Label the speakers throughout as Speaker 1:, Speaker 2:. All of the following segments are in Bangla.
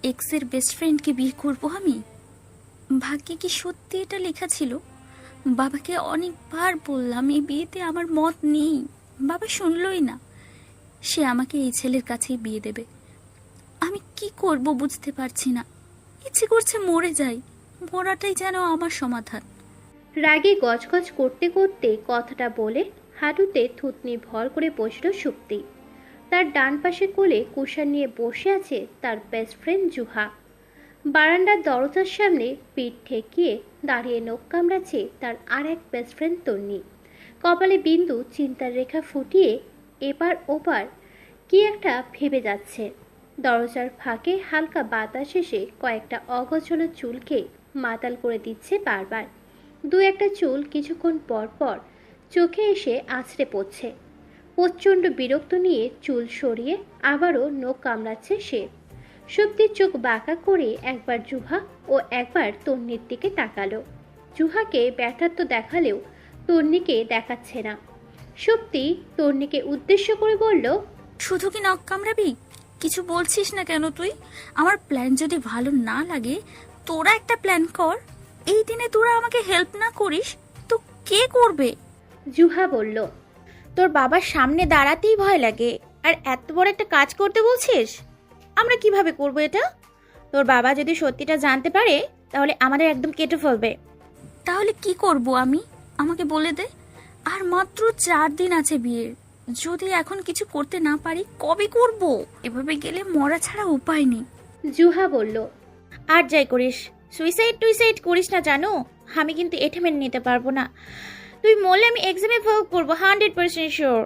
Speaker 1: এক্সের বেস্ট ফ্রেন্ডকে বিয়ে করব আমি? ভাগ্যে কি সত্যি এটা লেখা ছিল? বাবাকে অনেকবার বললাম এই বিয়েতে আমার মত নেই, বাবা শুনলই না। সে আমাকে এই ছেলের কাছেই বিয়ে দেবে। আমি কি করব বুঝতে পারছি না। ইচ্ছে করছে মরে যাই, মরাটাই যেন আমার সমাধান।
Speaker 2: রাগে গজগজ করতে করতে কথাটা বলে হাঁটুতে থুতনি ভর করে বসল সুপ্তি। তার ডান পাশে কোলে কুশন নিয়ে বসে আছে তার বেস্ট ফ্রেন্ড জুহা। বারান্দার দরজার সামনে পিঠ ঠেকিয়ে দাঁড়িয়ে নখ কামড়াচ্ছে তার আর এক বেস্ট ফ্রেন্ড তন্নি। কপালে বিন্দু চিন্তার রেখা ফুটিয়ে এপার ওপার কি একটা ভেবে যাচ্ছে। দরজার ফাঁকে হালকা বাতাস এসে কয়েকটা অগোছালো চুলকে মাতাল করে দিচ্ছে বারবার। দু একটা চুল কিছুক্ষণ পর পর চোখে এসে আছড়ে পড়ছে। প্রচণ্ড বিরক্ত নিয়ে চুল সরিয়ে আবারও নখ কামড়াচ্ছে সে। সুপ্তির চোখ বাঁকা করে একবার জুহা ও একবার তন্নির দিকে তাকালো। জুহাকে ব্যর্থত্ব দেখালেও তন্নিকে দেখাচ্ছে না। সুপ্তি তন্নিকে উদ্দেশ্য করে বলল,
Speaker 1: শুধু কি নখ কামড়াবি? কিছু বলছিস না কেন তুই? আমার প্ল্যান যদি ভালো না লাগে, তোরা একটা প্ল্যান কর। এই দিনে তোরা আমাকে হেল্প না করিস তো কে করবে?
Speaker 2: জুহা বলল,
Speaker 3: তোর বাবার সামনে দাঁড়াতেই ভয় লাগে, আর এত বড় একটা কাজ করতে বলছিস? আমরা কিভাবে করব এটা? তোর বাবা যদি সত্যিটা জানতে পারে তাহলে আমাদের একদম কেটে ফেলবে।
Speaker 1: তাহলে কি করব আমি? আমাকে বলে দে। আর মাত্র 4 দিন আছে বিয়ের। যদি এখন কিছু করতে না পারি কবে করব? এভাবে গেলে মরা ছাড়া উপায় নেই।
Speaker 2: জুহা বলল,
Speaker 3: আর যাই করিস, সুইসাইড টুইসাইড করিস না জানো? আমি কিন্তু এটা মেনে নিতে পারবো না। তুই মরলে আমি এক্সামে ফেল করবো, 100% শিওর।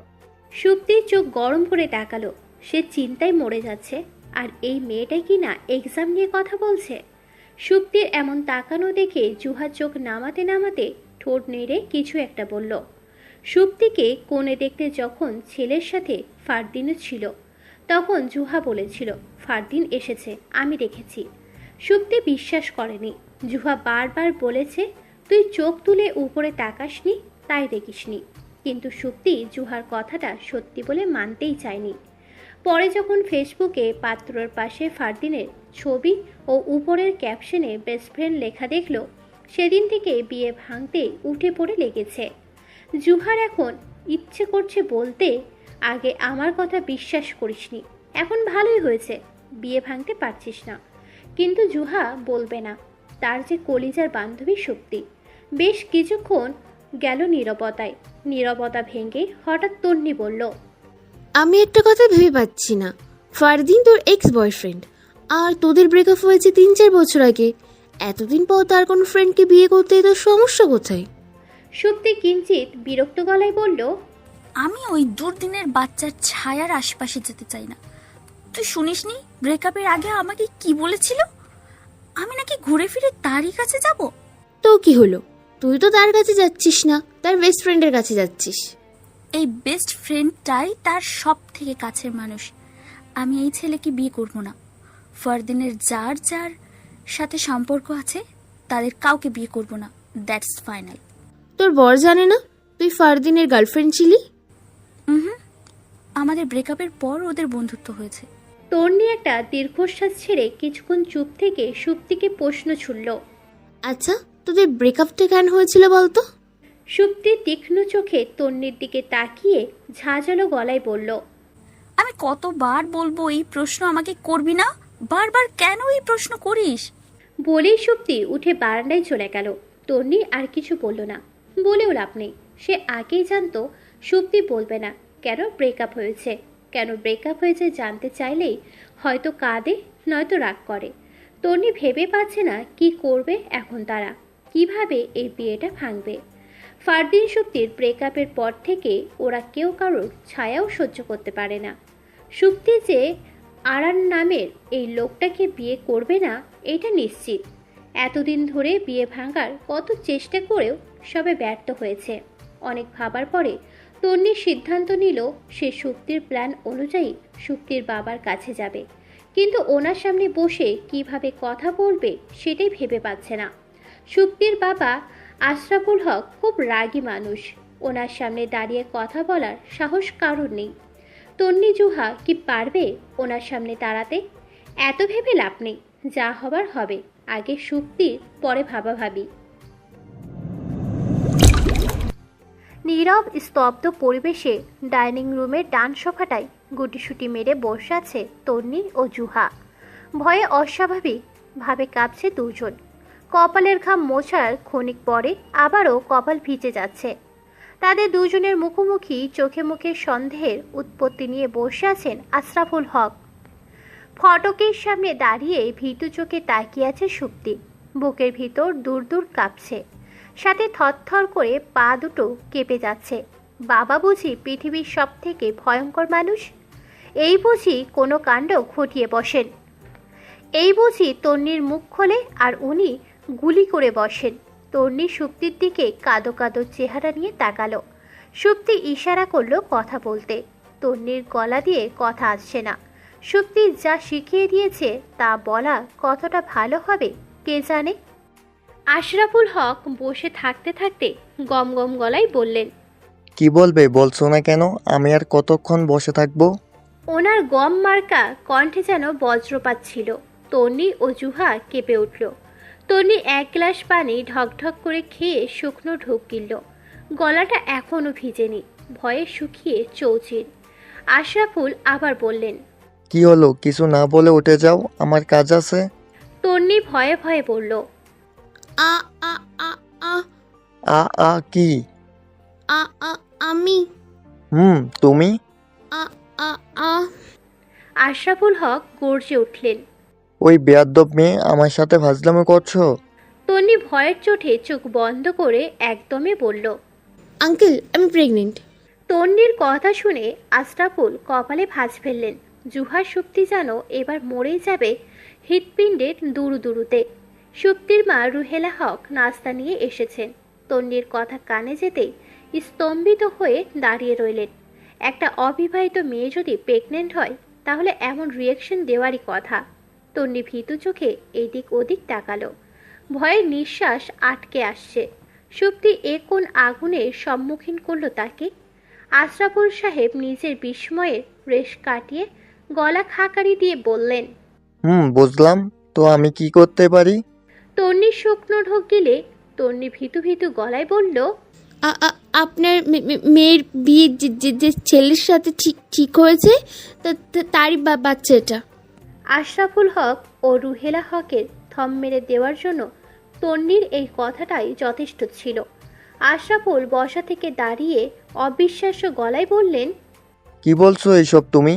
Speaker 2: সুপ্তির চোখ গরম করে তাকালো। সে চিন্তায় মরে যাচ্ছে, আর এই মেয়েটাই কিনা এক্সাম নিয়ে কথা বলছে। সুপ্তির এমন তাকানো দেখে জুহা চোখ নামাতে নামাতে ঠোঁট নেড়ে কিছু একটা বলল। সুপ্তিকে কোণে দেখতে যখন ছেলের সাথে ফারদিনও ছিল, তখন জুহা বলেছিল ফারদিন এসেছে, আমি দেখেছি। সুপ্তি বিশ্বাস করেনি। জুহা বারবার বলেছে তুই চোখ তুলে উপরে তাকাসনি, তাই দেখিসনি। কিন্তু সুপ্তি জুহার কথাটা সত্যি বলে মানতেই চায়নি। পরে যখন ফেসবুকে পাত্রর পাশে ফারদিনের ছবি ও উপরের ক্যাপশনে বেস্ট ফ্রেন্ড লেখা দেখল, সেদিন থেকে বিয়ে ভাঙতে উঠে পড়ে লেগেছে। জুহার এখন ইচ্ছে করছে বলতে, আগে আমার কথা বিশ্বাস করিসনি, এখন ভালোই হয়েছে, বিয়ে ভাঙতে পারছিস না। কিন্তু জুহা বলবে না। তার যে কলিজার বান্ধবী সুপ্তি। বেশ কিছুক্ষণ গেল নীরবতায়। নীরবতা ভেঙে হঠাৎ তন্নি বলল,
Speaker 4: আমি একটা কথা ভেবে পাচ্ছি না। ফারদিন তোর এক্স বয়ফ্রেন্ড, আর তোদের ব্রেকআপ হয়েছে 3-4 বছর আগে। এতদিন পর তার কোনো ফ্রেন্ডকে বিয়ে করতে তোর সমস্যা কোথায়?
Speaker 2: সুপ্তি কিঞ্চিত বিরক্ত গলায় বলল,
Speaker 1: আমি ওই দুর্দিনের বাচ্চার ছায়ার আশেপাশে যেতে চাই না। তুই শুনিসনি ব্রেকআপের আগে আমাকে কি বলেছিল? আমি নাকি ঘুরে ফিরে তারই কাছে যাব।
Speaker 4: তো কি হলো? তুই তো তার কাছে যাচ্ছিস না, তার বেস্ট ফ্রেন্ডের কাছে যাচ্ছিস।
Speaker 1: এই বেস্ট ফ্রেন্ডটাই তার সব থেকে কাছের মানুষ। আমি এই ছেলেকে বিয়ে করব না। ফারদিনের যার যার সাথে সম্পর্ক আছে তাদের কাউকে বিয়ে করব না। That's final.
Speaker 4: তোর বর জানে না তুই ফারদিনের গার্লফ্রেন্ড ছিলি?
Speaker 1: হুম, আমাদের ব্রেকআপের পর ওদের বন্ধুত্ব হয়েছে।
Speaker 2: তন্নি একটা দীর্ঘশ্বাস ছেড়ে কিছুক্ষণ চুপ থেকে সুপ্তিকে প্রশ্ন ছুড়ল।
Speaker 4: আচ্ছা, তোদের ব্রেকআপটা কেন হয়েছিল বলতো?
Speaker 2: সুপ্তি তীক্ষ্ণ চোখে তন্নির দিকে তাকিয়ে ঝাঁঝালো গলায় বলল,
Speaker 1: আমি কতবার বলবো এই প্রশ্ন আমাকে করবি না? বারবার কেন এই প্রশ্ন করিস?
Speaker 2: বলেই সুপ্তি উঠে বারান্দায় চলে গেল। তন্নি আর কিছু বলল না, বলেও লাভ নেই। সে আগেই জানতো সুপ্তি বলবে না কেন ব্রেকআপ হয়েছে। কেন ব্রেকআপ হয়েছে জানতে চাইলেই হয়তো কাঁদে, নয়তো রাগ করে। তন্নি ভেবে পাচ্ছে না কি করবে এখন তারা, কিভাবে এই বিয়েটা ভাঙবে। ফারদিন সুপ্তির ব্রেকআপের পর থেকে ওরা কেউ কারোর ছায়াও সহ্য করতে পারে না। সুপ্তি যে আরান নামের এই লোকটাকে বিয়ে করবে না এটা নিশ্চিত। এতদিন ধরে বিয়ে ভাঙার কত চেষ্টা করেও সবে ব্যর্থ হয়েছে। অনেক ভাবার পরে তন্নি সিদ্ধান্ত নিল সে সুপ্তির প্ল্যান অনুযায়ী সুপ্তির বাবার কাছে যাবে। কিন্তু ওনার সামনে বসে কিভাবে কথা বলবে সেটাই ভেবে পাচ্ছে না। সুপ্তির বাবা আশরাফুল হক খুব রাগী মানুষ। ওনার সামনে দাঁড়িয়ে কথা বলার সাহস কারণ নেই। তন্নি জুহা কি পারবে ওনার সামনে দাঁড়াতে? এত ভেবে লাভ নেই, যা হবার হবে। আগে সুক্তির, পরে ভাবাভাবি। নীরব স্তব্ধ পরিবেশে ডাইনিং রুমের ডান সোফাটায় গুটিসুটি মেরে বসে আছে তন্নি ও জুহা। ভয়ে অস্বাভাবিকভাবে কাঁপছে দুজন। কপালের ঘাম মোছার ক্ষণিক পরে আবারও কপাল ভিজে যাচ্ছে। তাদের দুজনের মুখোমুখি চোখে মুখে সন্দেহের উৎপত্তি নিয়ে বসে আছেন আশরাফুল হক। ফটকের সামনে দাঁড়িয়ে ভীতু চোখে তাকিয়ে আছে সুপ্তি। বুকের ভিতর দূর দূর কাঁপছে, সাথে থরথর করে পা দুটো কেঁপে যাচ্ছে। বাবা বুঝি পৃথিবীর সব থেকে ভয়ঙ্কর মানুষ? এই বুঝি কোনো কাণ্ড ঘটিয়ে বসেন? এই বুঝি তন্নির মুখ খোলে আর উনি গুলি করে বসেন? তন্নি সুপ্তির দিকে কাদো কাদো চেহারা নিয়ে তাকালো। সুপ্তি ইশারা করলো কথা বলতে। তন্নির গলা দিয়ে কথা আসছে না। সুপ্তি যা শিখিয়ে দিয়েছে তা বলা কতটা ভালো হবে কে জানে। আশরাফুল হক বসে থাকতে থাকতে গম গম গলায় বললেন,
Speaker 5: কি বলবে বলছো না কেন? আমি আর কতক্ষণ বসে থাকবো?
Speaker 2: ওনার গম মার্কা কণ্ঠে যেন বজ্রপাত ছিল। তন্নি ও জুহা কেঁপে উঠল। তন্নি এক গ্লাস পানি ঢকঢক করে খেয়ে শুকনো ঢোক গিলল। গলাটা এখনো ভিজেনি, ভয়ে শুকিয়ে চৌচির। আশরাফুল আবার বললেন,
Speaker 5: কি হলো? কিছু না বলে উঠে যাও, আমার কাজ আছে।
Speaker 2: তন্নি ভয়ে ভয়ে বলল,
Speaker 4: আ আ আ আ
Speaker 5: আ কি?
Speaker 4: আ আ আমি
Speaker 5: তুমি?
Speaker 4: আ আ আ
Speaker 2: আশরাফুল হক গর্জে উঠলেন।
Speaker 5: ওই বেয়াদ্দব মেয়ে আমার সাথে ফাজলামো করছো?
Speaker 2: তন্নি ভয়ের চোটে চোখ বন্ধ করে একদমে বলল,
Speaker 4: আঙ্কেল আমি প্রেগনেন্ট।
Speaker 2: তন্নির কথা শুনে আশরাফুল কপালে ভাঁজ ফেললেন। জুহার সুপ্তি যেন এবার মরেই যাবে হৃৎপিণ্ডের দুরু দুরুতে। সুপ্তির মা রুহেলা হক নাস্তা নিয়ে এসেছেন। তন্নির কথা কানে যেতেই স্তম্ভিত হয়ে দাঁড়িয়ে রইলেন। একটা অবিবাহিত মেয়ে যদি প্রেগনেন্ট হয় তাহলে এমন রিয়াকশন দেওয়ারই কথা। তন্নি ভীতু চোখে এদিক ওদিক তাকালো। ভয়ের নিঃশ্বাস আটকে আসছে। সুপ্তি এ কোন আগুনের সম্মুখীন করলো তাকে? আশরাফুল সাহেব নিজের বিস্ময়ের রেশ কাটিয়ে গলা খাকারি দিয়ে বললেন,
Speaker 5: বুঝলাম। তো আমি কি করতে পারি?
Speaker 2: তন্নি শুকনো ঢোক গিলে তন্নি ভীতু ভীতু গলায় বলল,
Speaker 4: আপনার মেয়ের বিয়ে যে ছেলের সাথে ঠিক হয়েছে তারই বাচ্চা এটা।
Speaker 2: আশরাফুল হক ও রুহেলা হকের থম মেরে দেওয়ার জন্য তন্নির এই কথাটাই যথেষ্ট ছিল। আশরাফুল বসা থেকে দাঁড়িয়ে অবিশ্বাস্য গলায় বললেন,
Speaker 5: কি বলছো এইসব তুমি?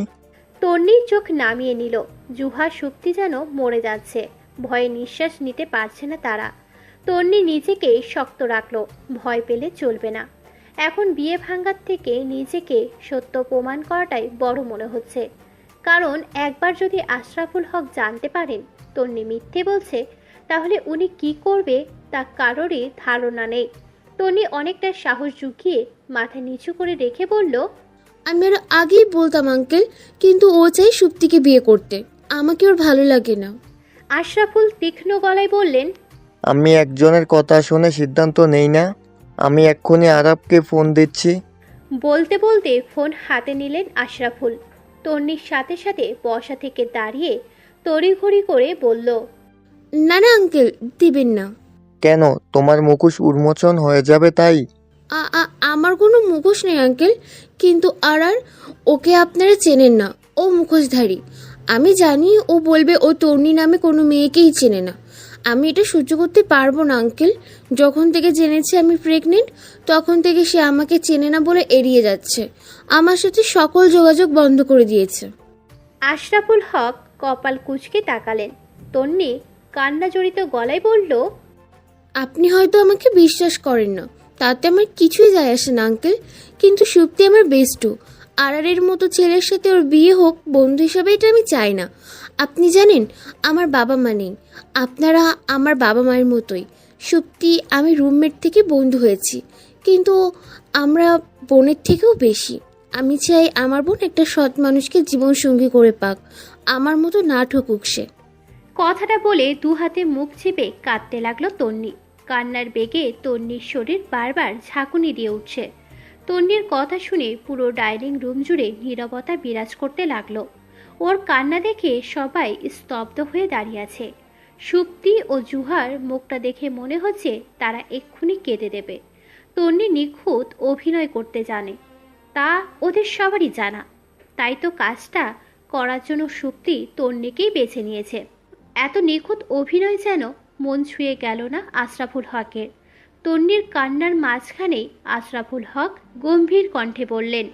Speaker 2: তন্নির চোখ নামিয়ে নিল। জুহা সুপ্তি যেন মরে যাচ্ছে। ভয়ে নিঃশ্বাস নিতে পারছে না তারা। তন্নি নিজেকে শক্ত রাখলো। ভয় পেলে চলবে না। এখন বিয়ে ভাঙার থেকে নিজেকে সত্য প্রমাণ করাটাই বড় মনে হচ্ছে। কারণ একবার যদি আশরাফুল হক জানতে পারেন তন্নি মিথ্যে বলছে, তাহলে উনি কি করবে তা কারোরই ধারণা নেই। তন্নি অনেকটা সাহস জুগিয়ে মাথা নিচু করে রেখে বলল,
Speaker 4: আমি আরো আগেই বলতাম আঙ্কেল, কিন্তু ও চাই সুপ্তিকে বিয়ে করতে। আমাকে ওর ভালো লাগে না।
Speaker 2: আশরাফুল তীক্ষ্ণ গলায় বললেন,
Speaker 5: আমি একজনের কথা শুনে সিদ্ধান্ত নেই না। আমি এক্ষুনি আরাবকে ফোন দিচ্ছি।
Speaker 2: বলতে বলতে ফোন হাতে নিলেন আশরাফুল। তন্নির সাথে সাথে বসা থেকে দাঁড়িয়ে তড়িঘড়ি করে বলল,
Speaker 4: না না আঙ্কেল, দিবেন না।
Speaker 5: কেন? তোমার মুখোশ উন্মোচন হয়ে যাবে তাই?
Speaker 4: আমার কোনো মুখোশ নেই আঙ্কেল, কিন্তু আর ওকে আপনারা চেনেন না। ও মুখোশধারী। আমি জানি ও বলবে ও তন্নি নামে কোনো মেয়েকেই চেনে না। আমি এটা সহ্য করতে পারবো না আঙ্কেল। যখন থেকে জেনেছে আমি প্রেগনেন্ট তখন থেকে সে আমাকে চেনে না বলে এড়িয়ে যাচ্ছে। আমার সাথে সকল যোগাযোগ বন্ধ করে দিয়েছে।
Speaker 2: আশরাফুল হক কপাল কুঁচকে তাকালেন। তন্নি কান্না জড়িত গলায় বলল,
Speaker 4: আপনি হয়তো আমাকে বিশ্বাস করেন না, তাতে আমার কিছুই যায় আসে না আঙ্কেল, কিন্তু সুপ্তি আমার বেস্টু। আরারের মতো ছেলের সাথে ওর বিয়ে হোক বন্ধু হিসাবে, এটা আমি চাই না। আপনি জানেন আমার বাবা মা নেই, আপনারা আমার বাবা মায়ের মতোই। সুপ্তি আমি রুমমেট থেকে বন্ধু হয়েছি, কিন্তু আমরা বোনের থেকেও বেশি। আমি চাই আমার বোন একটা সৎ মানুষকে জীবনসঙ্গী করে পাক, আমার মতো না ঠকুক সে।
Speaker 2: কথাটা বলে দু হাতে মুখ চেপে কাঁদতে লাগলো তন্নি। কান্নার বেগে তন্নির শরীর বারবার ঝাঁকুনি দিয়ে উঠছে। তন্নির কথা শুনে পুরো ডাইনিং রুম জুড়ে নীরবতা বিরাজ করতে লাগলো। ওর কান্না দেখে সবাই স্তব্ধ হয়ে দাঁড়িয়ে আছে। সুপ্তি ও জুহার মুখটা দেখে মনে হচ্ছে তারা এক্ষুনি কেঁদে দেবে। তন্নি নিখুঁত অভিনয় করতে জানে, তা ওদের সবারই জানা। তাই তো কাজটা করার জন্য সুপ্তি তন্নিকেই বেছে নিয়েছে। এত নিখুঁত অভিনয় যেন মন ছুঁয়ে গেল না আশরাফুল হকের। তন্নির কান্নার মাঝখানেই আশরাফুল হক গম্ভীর কণ্ঠে বললেন,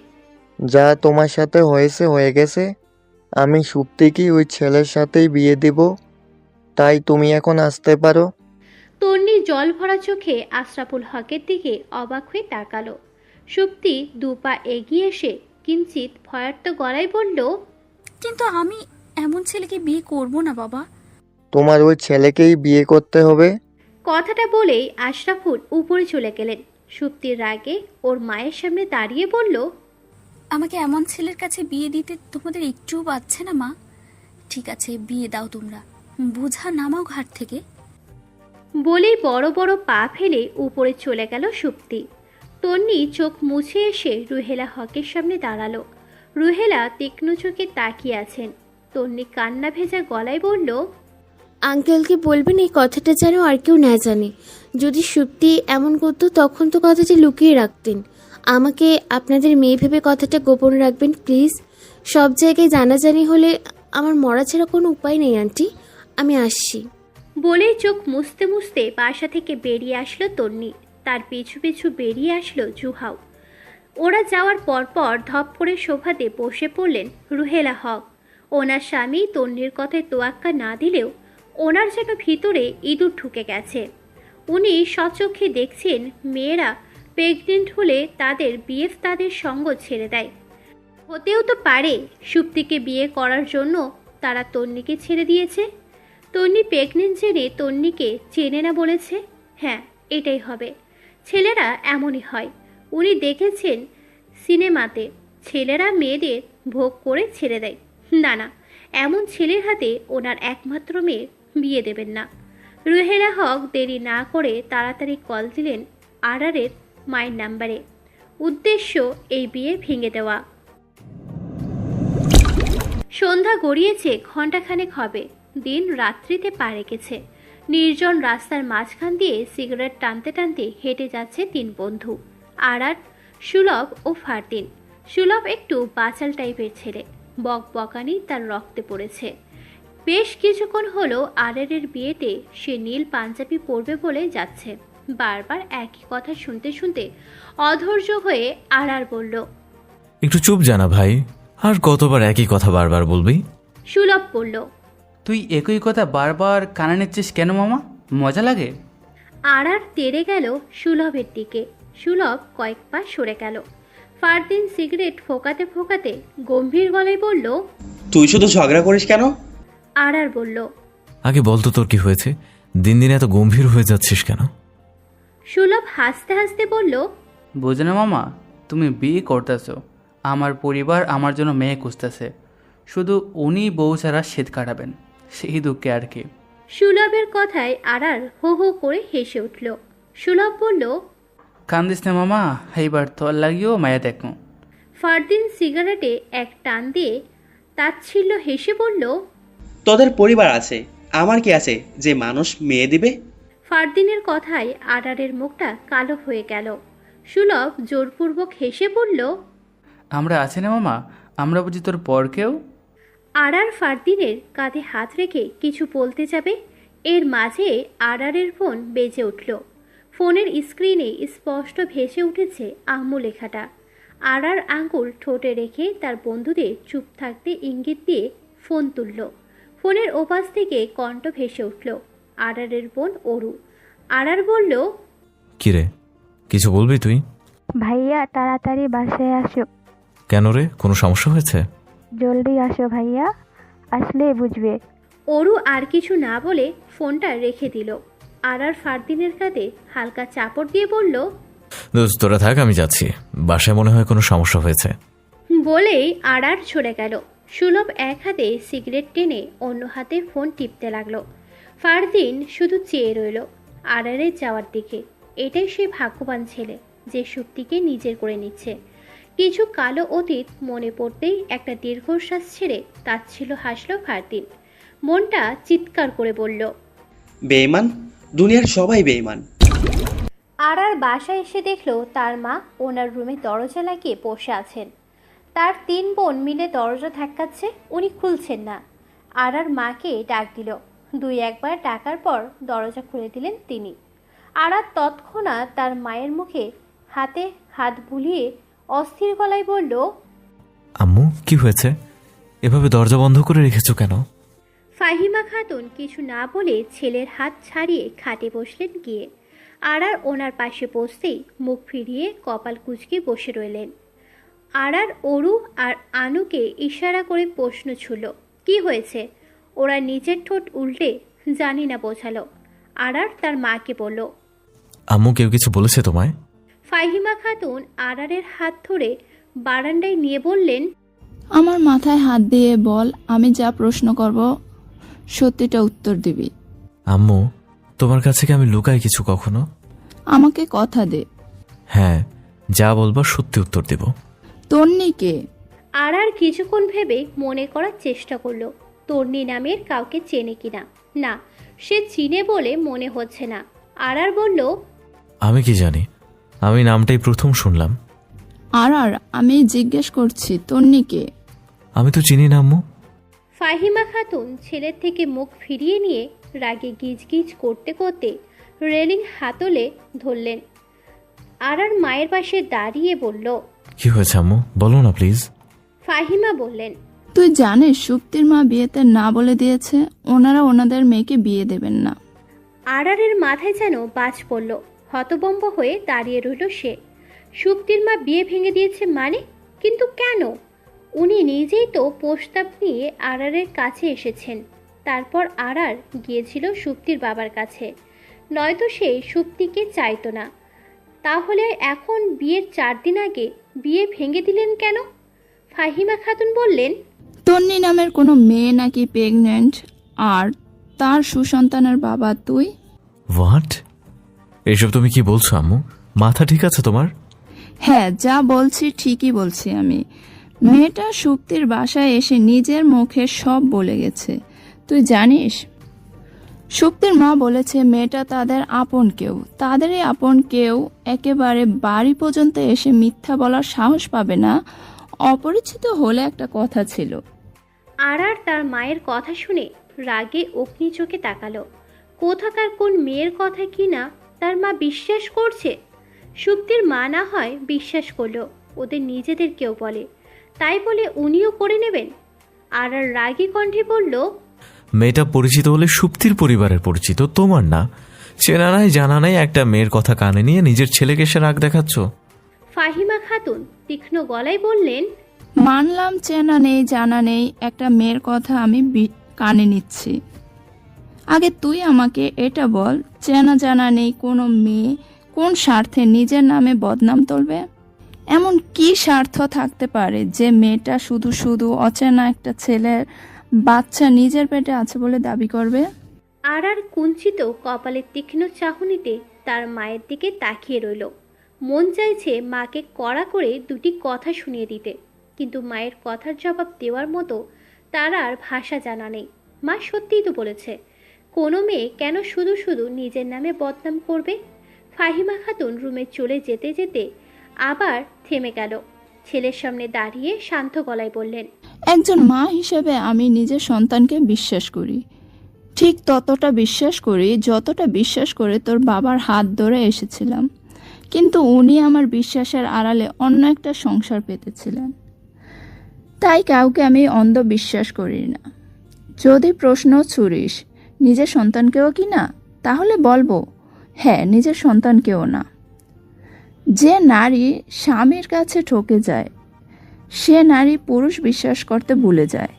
Speaker 5: যা তোমার সাথে হয়েছে হয়ে গেছে। আমি সুপ্তিকে ওই ছেলের সাথেই বিয়ে দেব, তাই তুমি এখন আসতে পারো।
Speaker 2: তন্নি জল ভরা চোখে আশরাফুল হকের দিকে অবাক হয়ে তাকালো। সুপ্তি দুপা এগিয়ে এসে কিঞ্চিত ভয়ার্ত গলায় বলল,
Speaker 1: কিন্তু আমি এমন ছেলেকে বিয়ে করব না বাবা।
Speaker 5: তোমার ওই ছেলেকেই বিয়ে করতে হবে।
Speaker 2: কথাটা বলেই আশরাফুল উপরে চলে গেলেন। সুপ্তির রাগে ওর মায়ের সামনে দাঁড়িয়ে বলল,
Speaker 1: আমাকে এমন ছেলের কাছে বিয়ে দিতে তোমাদের একটুও বাচ্ছে না মা? ঠিক আছে, বিয়ে দাও তোমরা, বোঝা নামাও ঘাট থেকে।
Speaker 2: বলেই বড় বড় পা ফেলে উপরে চলে গেল সুপ্তি। তন্নি চোখ মুছে এসে রুহেলা হকের সামনে দাঁড়ালো। রুহেলা তীক্ষ্ণ চোখে তাকিয়ে আছেন। তন্নি কান্না ভেজা গলায় বলল,
Speaker 4: আঙ্কেলকে বলবেন এই কথাটা যেন আর কেউ না জানে। যদি সুপ্তি এমন করতো তখন তো কথাটা লুকিয়ে রাখতেন। আমাকে আপনাদের মেয়ে ভেবে কথাটা গোপন রাখবেন প্লিজ। সব জায়গায় জানাজানি হলে আমার মরা ছাড়া কোনো উপায় নেই আন্টি। আমি আসছি।
Speaker 2: বলেই চোখ মুছতে মুছতে বাসা থেকে বেরিয়ে আসলো তন্নি। তার পিছু পিছু বেরিয়ে আসলো জুহাও। ওরা যাওয়ার পরপর ধপ করে সোফাতে বসে পড়লেন রুহেলা হক। ওনার স্বামী তন্নির কথায় তোয়াক্কা না দিলেও ওনার যেন ভিতরে ইঁদুর ঢুকে গেছে। উনি সচক্ষে দেখছেন মেয়েরা প্রেগনেন্ট হলে তাদের বিএফ তাদের সঙ্গ ছেড়ে দেয়। হতেও তো পারে সুপ্তিকে বিয়ে করার জন্য তারা তন্নিকে ছেড়ে দিয়েছে। তন্নি প্রেগনেন্ট জেনে তন্নিকে চেনে না বলেছে। হ্যাঁ, এটাই হবে। ছেলেরা এমনই হয়। উনি দেখেছেন সিনেমাতে ছেলেরা মেয়েদের ভোগ করে ছেড়ে দেয়। না না, এমন ছেলের হাতে ওনার একমাত্র মেয়ে বিয়ে দেবেন না। রুহেলা হক দেরি না করে তাড়াতাড়ি কল দিলেন আরারের মায়ের নাম্বারে। উদ্দেশ্য এই বিয়ে ভেঙে দেওয়া। সন্ধ্যা গড়িয়েছে ঘণ্টাখানেক হবে। দিন রাত্রিতে পা রেখেছে। নির্জন রাস্তার মাঝখান দিয়ে সিগারেট টানতে টানতে হেঁটে যাচ্ছে তিন বন্ধু, আরার, সুলভ ও ফারদিন। সুলভ একটু বাচাল টাইপের ছেলে, বকবকানি তার রক্তে পড়েছে। বেশ কিছুক্ষণ হলো আরারের বিয়েতে সে নীল পাঞ্জাবি পরবে বলে যাচ্ছে। বারবার একই কথা শুনতে শুনতে অধৈর্য হয়ে আরার বলল,
Speaker 6: একটু চুপ জানা ভাই, আর কতবার একই কথা বারবার বলবি?
Speaker 2: সুলভ বলল,
Speaker 7: তুই একই কথা বারবার কানে নিচ্ছিস কেন মামা? মজা লাগে?
Speaker 2: আরার তেড়ে গেল সুলভের দিকে। সুলভ কয়েক পা সরে গেল। ফারদিন সিগারেট ফোকাতে ফোকাতে গম্ভীর গলায় বলল,
Speaker 8: তুই শুধু ঝগড়া করিস কেন?
Speaker 2: আরার বলল,
Speaker 6: আগে বলতো তোর কি হয়েছে? দিন দিন এত গম্ভীর হয়ে যাচ্ছিস কেন?
Speaker 2: সুলভ হাসতে হাসতে বলল,
Speaker 7: বুঝে না মামা, তুমি বিয়ে করতেছো, আমার পরিবার আমার জন্য মেয়ে খুঁজতেছে, শুধু উনি বউ ছাড়া শীত কাটাবেন, সেই দুঃখে আর কি।
Speaker 2: সুলভের কথায় আরার হো হো করে হেসে উঠল। সুলভ বলল,
Speaker 7: কান্দিস না মামা, এইবার তোর লাগিও মায়া দেখো।
Speaker 2: ফারদিন সিগারেটে এক টান দিয়ে তাচ্ছিল্য হেসে বলল,
Speaker 8: তোদের পরিবার আছে, আমার কি আছে যে মানুষ মেয়ে দিবে?
Speaker 2: ফারদিনের কথায় আরারের মুখটা কালো হয়ে গেল। সুলভ জোরপূর্বক হেসে বলল,
Speaker 7: আমরা আছি না মামা, আমরা বুঝি তোর পর কেউ?
Speaker 2: আরার ফারদিনের কাঁধে হাত রেখে কিছু বলতে যাবে, এর মাঝে আরারের ফোন বেজে উঠল। ফোনের স্ক্রিনে স্পষ্ট ভেসে উঠেছে আম্মু লেখাটা। আরার আঙ্গুল ঠোঁটে রেখে তার বন্ধুদের চুপ থাকতে ইঙ্গিত দিয়ে ফোন তুলল। ফোনের ওপাশ থেকে কণ্ঠ ভেসে উঠল আরারের বোন অরু। আরার বলল,
Speaker 6: কিরে, কিছু বলবি তুই?
Speaker 9: ভাইয়া তাড়াতাড়ি বাসায় আসো।
Speaker 6: কেন রে, কোনো সমস্যা হয়েছে?
Speaker 9: জলদি আসো ভাইয়া, আসলে বুঝবে।
Speaker 2: অরু আর কিছু না বলে ফোনটা রেখে দিল। আরার ফারদিনের কাঁধে হালকা চাপড় দিয়ে বলল,
Speaker 6: দোস্ত তোরা থাক, আমি যাচ্ছি, বাসায় মনে হয় কোনো সমস্যা হয়েছে।
Speaker 2: বলেই আরার সরে গেল। সুলভ এক হাতে সিগারেট টেনে অন্য হাতে ফোন টিপতে লাগলো। ফারদিন শুধু চেয়ে রইল আরারের যাওয়ার দিকে। এটাই সে ভাগ্যবান ছেলে যে সুপ্তিকে নিজের করে নিচ্ছে। কিছু কালো অতীত মনে পড়তেই একটা দীর্ঘশ্বাস ছেড়ে তাচ্ছিল হাসল ফারদিন। মনটা চিৎকার করে বলল,
Speaker 8: বেঈমান, দুনিয়ার সবাই বেঈমান।
Speaker 2: আরার বাসায় এসে দেখলো তার মা ওনার রুমে দরজা লাগিয়ে বসে আছেন। তার 3 বোন মিলে দরজা ধাক্কাচ্ছে, উনি খুলছেন না। আরার মাকে ডাক দিল। 2-1 বার ডাকার পর দরজা খুলে দিলেন তিনি। আরার তৎক্ষণাৎ তার মায়ের মুখে হাতে হাত বুলিয়ে অস্থির গলায় বলল,
Speaker 6: আম্মু কি হয়েছে? এভাবে দরজা বন্ধ করে রেখেছো কেন?
Speaker 2: ফাহিমা খাতুন কিছু না বলে ছেলের হাত ছাড়িয়ে খাটে বসলেন গিয়ে। আরার ওনার পাশে বসতেই মুখ ফিরিয়ে কপাল কুঁচকে বসে রইলেন। আরার অরু আর আনুকে ইশারা করে প্রশ্ন ছুড়ল, কি হয়েছে? ওরা নিজের ঠোঁট উল্টে জানি না বোঝালো। আরার তার মাকে বলল।
Speaker 6: আম্মু কেউ কিছু বলেছে তোমায়?
Speaker 2: ফাহিমা খাতুন আরারের হাত ধরে বারান্দায় নিয়ে বললেন,
Speaker 10: আমার মাথায় হাত দিয়ে বল, আমি যা প্রশ্ন করব সত্যিটা উত্তর দিবি।
Speaker 6: আম্মু তোমার কাছে কি আমি লুকাই কিছু কখনো?
Speaker 10: আমাকে কথা দে।
Speaker 6: হ্যাঁ, যা বলবো সত্যি উত্তর দেব।
Speaker 10: তন্নিকে?
Speaker 2: আরার কিছুক্ষণ ভেবে মনে করার চেষ্টা করলো তন্নি নামের কাউকে চেনে কিনা। না, সে চিনে বলে মনে হচ্ছে না। আরার বলল,
Speaker 6: আমি কি জানি, আমি নামটাই প্রথম শুনলাম।
Speaker 10: আর আমি জিজ্ঞেস করছি তন্নিকে?
Speaker 6: আমি তো চিনি না আম্মু।
Speaker 2: ফাহিমা খাতুন ছেলের থেকে মুখ ফিরিয়ে নিয়ে রাগে গিজগিজ করতে করতে রেলিং হাতলে ধরলেন। আরার মায়ের পাশে দাঁড়িয়ে বলল,
Speaker 6: কি হয়েছে আম্মু, বলো না প্লিজ।
Speaker 2: ফাহিমা বললেন,
Speaker 10: তুই জানিস সুপ্তির মা বিয়েতে না বলে দিয়েছে, ওনারা ওনাদের মেয়েকে বিয়ে দেবেন না।
Speaker 2: আরারের মাথায় যেন বাজ পড়ল। হতবম্ব হয়ে দাঁড়িয়ে রইল সে। সুপ্তির মা বিয়ে ভেঙে দিয়েছে মানে? কিন্তু কেন? উনি নিজেই তো প্রস্তাব নিয়ে আরারের কাছে এসেছেন। তারপর আরার গিয়েছিল সুপ্তির বাবার কাছে, নয়তো সে সুপ্তিকে চাইতো না। তাহলে এখন বিয়ের 4 দিন আগে বিয়ে ভেঙে দিলেন কেন? ফাহিমা খাতুন বললেন,
Speaker 10: তন্নি নামের কোনো মেয়ে নাকি প্রেগনেন্ট, আর তার সুসন্তানের বাবা তুই।
Speaker 6: হোয়াট? এসব তুমি কি বলছো আম্মু? মাথা ঠিক আছে তোমার?
Speaker 10: হ্যাঁ, যা বলছি ঠিকই বলছি আমি। মেয়েটা সুপ্তির বাসায় এসে নিজের মুখে সব বলে গেছে। তুই জানিস, সুপ্তির মা বলেছে মেয়েটা তাদের আপন কেউ, তাদেরই আপন কেউ একেবারে বাড়ি পর্যন্ত এসে মিথ্যা বলার সাহস পাবে না। অপরিচিত হলে একটা কথা ছিল।
Speaker 2: আরার তার মায়ের কথা শুনে রাগে অগ্নি চোখে তাকালো। কোথাকার কোন মেয়ের কথা কিনা তার মা বিশ্বাস করছে। সুপ্তির মা না হয় বিশ্বাস করলো ওদের নিজেদের কেউ বলে, তাই বলে উনিও করে নেবেন? আরার রাগী কণ্ঠে বলল,
Speaker 6: মেয়েটা পরিচিত হলে সুপ্তির পরিবারের পরিচিত, তোমার না। চেনা নাই জানা নাই একটা মেয়ের কথা কানে নিয়ে নিজের ছেলেকে সে রাগ দেখাচ্ছ।
Speaker 2: ফাহিমা খাতুন তীক্ষ্ণ গলায় বললেন,
Speaker 10: মানলাম চেনা নেই জানা নেই একটা মেয়ের কথা আমি কানে নিচ্ছি। আগে তুই আমাকে এটা বল, চেনা জানা নেই কোনো মেয়ে কোন স্বার্থে নিজের নামে বদনাম তুলবে? এমন কি স্বার্থ থাকতে পারে যে মেয়েটা শুধু শুধু অচেনা একটা ছেলের বাচ্চা নিজের পেটে আছে বলে দাবি করবে?
Speaker 2: আরার কুঞ্চিত কপালের তীক্ষ্ণ চাহনিতে তার মায়ের দিকে তাকিয়ে রইল। মন চাইছে মাকে কড়া করে 2টি কথা শুনিয়ে দিতে, কিন্তু মায়ের কথার জবাব দেওয়ার মতো তার আর ভাষা জানা নেই। মা সত্যিই তো বলেছে, কোনো মেয়ে কেন শুধু শুধু নিজের নামে বদনাম করবে? ফাহিমা খাতুন রুমে চলে যেতে যেতে আবার থেমে গেল। ছেলের সামনে দাঁড়িয়ে শান্ত গলায় বললেন,
Speaker 10: একজন মা হিসেবে আমি নিজের সন্তানকে বিশ্বাস করি, ঠিক ততটা বিশ্বাস করি যতটা বিশ্বাস করে তোর বাবার হাত ধরে এসেছিলাম। কিন্তু উনি আমার বিশ্বাসের আড়ালে অন্য একটা সংসার পেতেছিলেন, তাই কাউকে আমি অন্ধ বিশ্বাস করি না। যদি প্রশ্ন ছুড়িস নিজের সন্তানকেও কি না, তাহলে বলবো হ্যাঁ, নিজের সন্তানকেও না। যে নারী স্বামীর কাছে ঠকে যায় সে নারী পুরুষ বিশ্বাস করতে ভুলে যায়।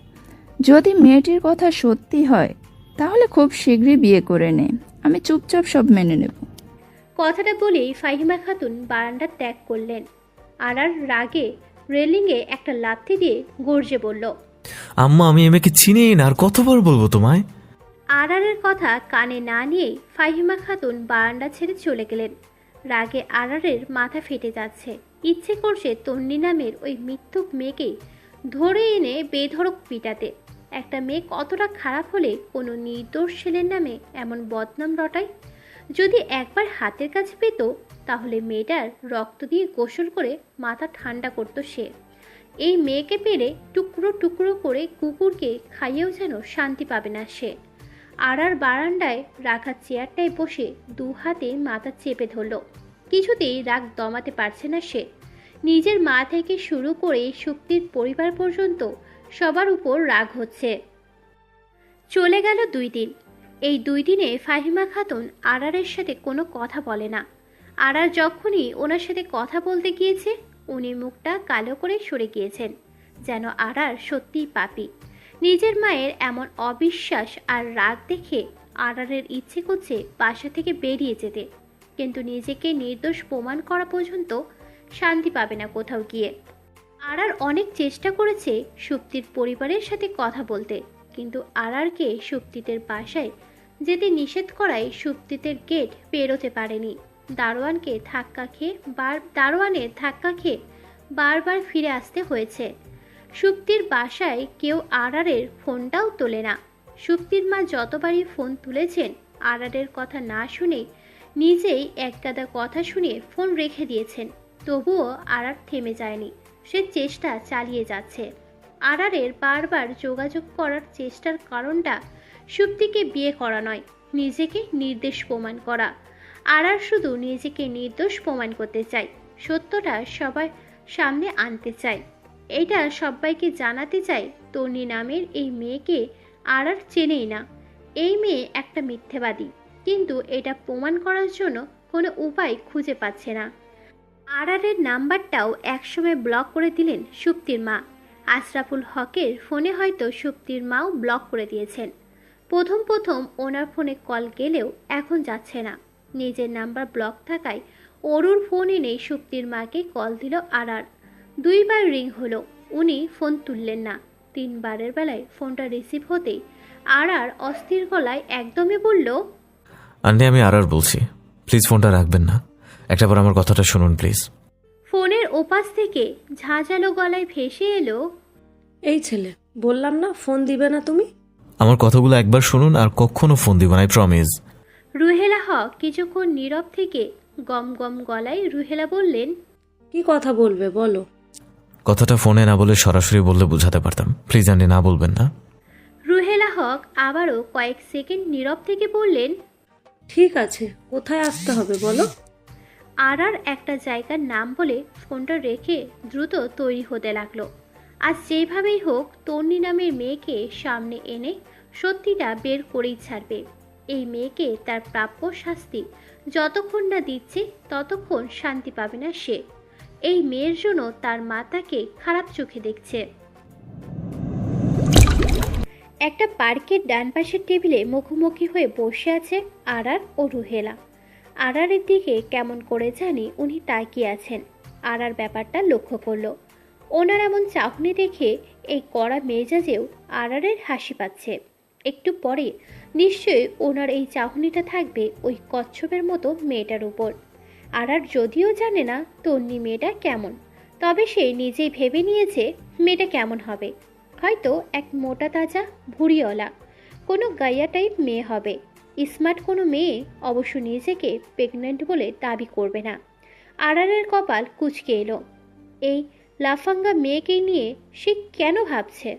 Speaker 10: যদি মেয়েটির কথা সত্যি হয় তাহলে খুব শীঘ্রই বিয়ে করে নে, আমি চুপচাপ সব মেনে নেব।
Speaker 2: কথাটা বলেই ফাহিমা খাতুন বারান্দা ত্যাগ করলেন। আরার রাগে রেলিংয়ে একটা লাথি দিয়ে গর্জে বলল,
Speaker 6: আম্মু আমি এমেকে চিনি না, আর কতবার বলবো তোমায়?
Speaker 2: আরারের কথা কানে না নিয়েই ফাহিমা খাতুন বারান্দা ছেড়ে চলে গেলেন। রাগে আরারের মাথা ফেটে যাচ্ছে। ইচ্ছে করছে তন্নি নামের ওই মিথ্যুক মেয়েকে ধরে এনে বেধড়ক পিটাতে। একটা মেয়ে কতটা খারাপ হলে কোনো নির্দোষ ছেলের নামে এমন বদনাম রটায়? যদি একবার হাতের কাছে পেত তাহলে মেয়েটার রক্ত দিয়ে গোসল করে মাথা ঠান্ডা করতো সে। এই মেয়েকে পেরে টুকরো টুকরো করে কুকুরকে খাইয়েও যেন শান্তি পাবে না সে। আর বারান্দায় রাখা চেয়ারটায় বসে দু হাতে মাথা চেপে ধরল। কিছুতেই রাগ দমাতে পারছে না সে। নিজের মা থেকে শুরু করে শক্তির পরিবার পর্যন্ত সবার উপর রাগ হচ্ছে। চলে গেল 2 দিন। এই 2 দিনে ফাহিমা খাতুন আরারের সাথে কোনো কথা বলে না। আরার যখনই ওনার সাথে কথা বলতে গিয়েছে উনি মুখটা কালো করে সরে গিয়েছেন, যেন আরার সত্যিই পাপী। নিজের মায়ের এমন অবিশ্বাস আর রাগ দেখে আরারের ইচ্ছে করছে বাসা থেকে বেরিয়ে যেতে, কিন্তু নিজেকে নির্দোষ প্রমাণ করা পর্যন্ত শান্তি পাবে না কোথাও গিয়ে। আরার অনেক চেষ্টা করেছে সুপ্তির পরিবারের সাথে কথা বলতে, কিন্তু আরারকে সুপ্তিদের বাসায় যেতে নিষেধ করায় সুপ্তিদের গেট পেরোতে পারেনি। দারোয়ানের ধাক্কা খেয়ে বারবার ফিরে আসতে হয়েছে। সুপ্তির বাসায় কেউ আরারের ফোনটাও তোলে না। সুপ্তির মা যতবারই ফোন তুলেছেন আরারের কথা না শুনে নিজেই একগাদা কথা শুনিয়ে ফোন রেখে দিয়েছেন। তবুও আরার থেমে যায়নি, সে চেষ্টা চালিয়ে যাচ্ছে। আরারের বারবার যোগাযোগ করার চেষ্টার কারণটা সুপ্তিকে বিয়ে করা নয়, নিজেকে নির্দোষ প্রমাণ করা। আরার শুধু নিজেকে নির্দোষ প্রমাণ করতে চায়, সত্যটা সবার সামনে আনতে চায়। এটা সবাইকে জানাতে চায় তন্নি নামের এই মেয়েকে আরার চেনেই না। এই মেয়ে একটা মিথ্যেবাদী, কিন্তু এটা প্রমাণ করার জন্য কোনো উপায় খুঁজে পাচ্ছে না। আরারের নাম্বারটাও একসময় ব্লক করে দিলেন সুপ্তির মা। আশরাফুল হকের ফোনে হয়তো সুপ্তির মাও ব্লক করে দিয়েছেন। প্রথম ওনার ফোনে কল গেলেও এখন যাচ্ছে না। নিজের নাম্বার ব্লক থাকায় অরুর ফোন এনে সুপ্তির মাকে কল দিল আরার। 2 বার রিং হলো, উনি ফোন তুললেন না। 3 বারের বেলায় ফোনটা রিসিভ হতেই আরার অস্থির গলায় একদমই বলল,
Speaker 6: আন্টি আমি আরার বলছি, প্লিজ ফোনটা রাখবেন না, একটাবার আমার কথাটা শুনুন প্লিজ।
Speaker 2: ফোনের ওপাশ থেকে ঝাঁঝালো গলায় ভেসে এলো,
Speaker 11: এই ছেলে, বললাম না ফোন দিবে না তুমি।
Speaker 6: আমার কথাগুলো একবার শুনুন আর কখনো ফোন দিবেন, আই প্রমিস।
Speaker 2: রুহেলা হক কিছুক্ষণ নীরব থেকে গম গম গলায় রুহেলা বললেন,
Speaker 11: কি কথা বলবে বলো।
Speaker 6: কথাটা ফোনে না বলে সরাসরি বললে বুঝাতে পারতাম, প্লিজ আন্টি না বলবেন না।
Speaker 2: রুহেলা হক আবারও কয়েক সেকেন্ড নীরব থেকে বললেন,
Speaker 11: ঠিক আছে, কোথায় আসতে হবে বলো।
Speaker 2: আরার একটা জায়গার নাম বলে ফোনটা রেখে দ্রুত তৈরি হতে লাগলো। আজ যেভাবেই হোক তন্নি নামের মেয়েকে সামনে এনে সত্যিটা বের করেই ছাড়বে। এই মেয়েকে তার প্রাপ্য শাস্তি যতক্ষণ না দিচ্ছে ততক্ষণ শান্তি পাবে না সে। এই মেয়ের জন্য তার মা তাকে খারাপ চোখে দেখছে। একটা পার্কের ডান পাশের টেবিলে মুখোমুখি হয়ে বসে আছে আরার ও রুহেলা। আরারের দিকে কেমন করে জানি উনি তাকিয়ে আছেন। আরার ব্যাপারটা লক্ষ্য করলো। ওনার এমন চাহনি দেখে এই কড়া মেজাজেও আরারের হাসি পাচ্ছে। একটু পরে নিশ্চয়ই ওনার এই চাহনিটা থাকবে ওই কচ্ছপের মতো মেয়েটার উপর। আরার যদিও জানে না তন্নি মেয়েটা কেমন, তবে সে নিজেই ভেবে নিয়েছে মেয়েটা কেমন হবে। হয়তো এক মোটা তাজা ভুঁড়িওয়ালা কোনো গাইয়া টাইপ মেয়ে হবে। স্মার্ট কোনো মেয়ে অবশ্য নিজেকে প্রেগনেন্ট বলে দাবি করবে না। আরারের কপাল কুঁচকে এলো। এই লাফাঙ্গা মেয়েকে নিয়ে সে কেন ভাবছে?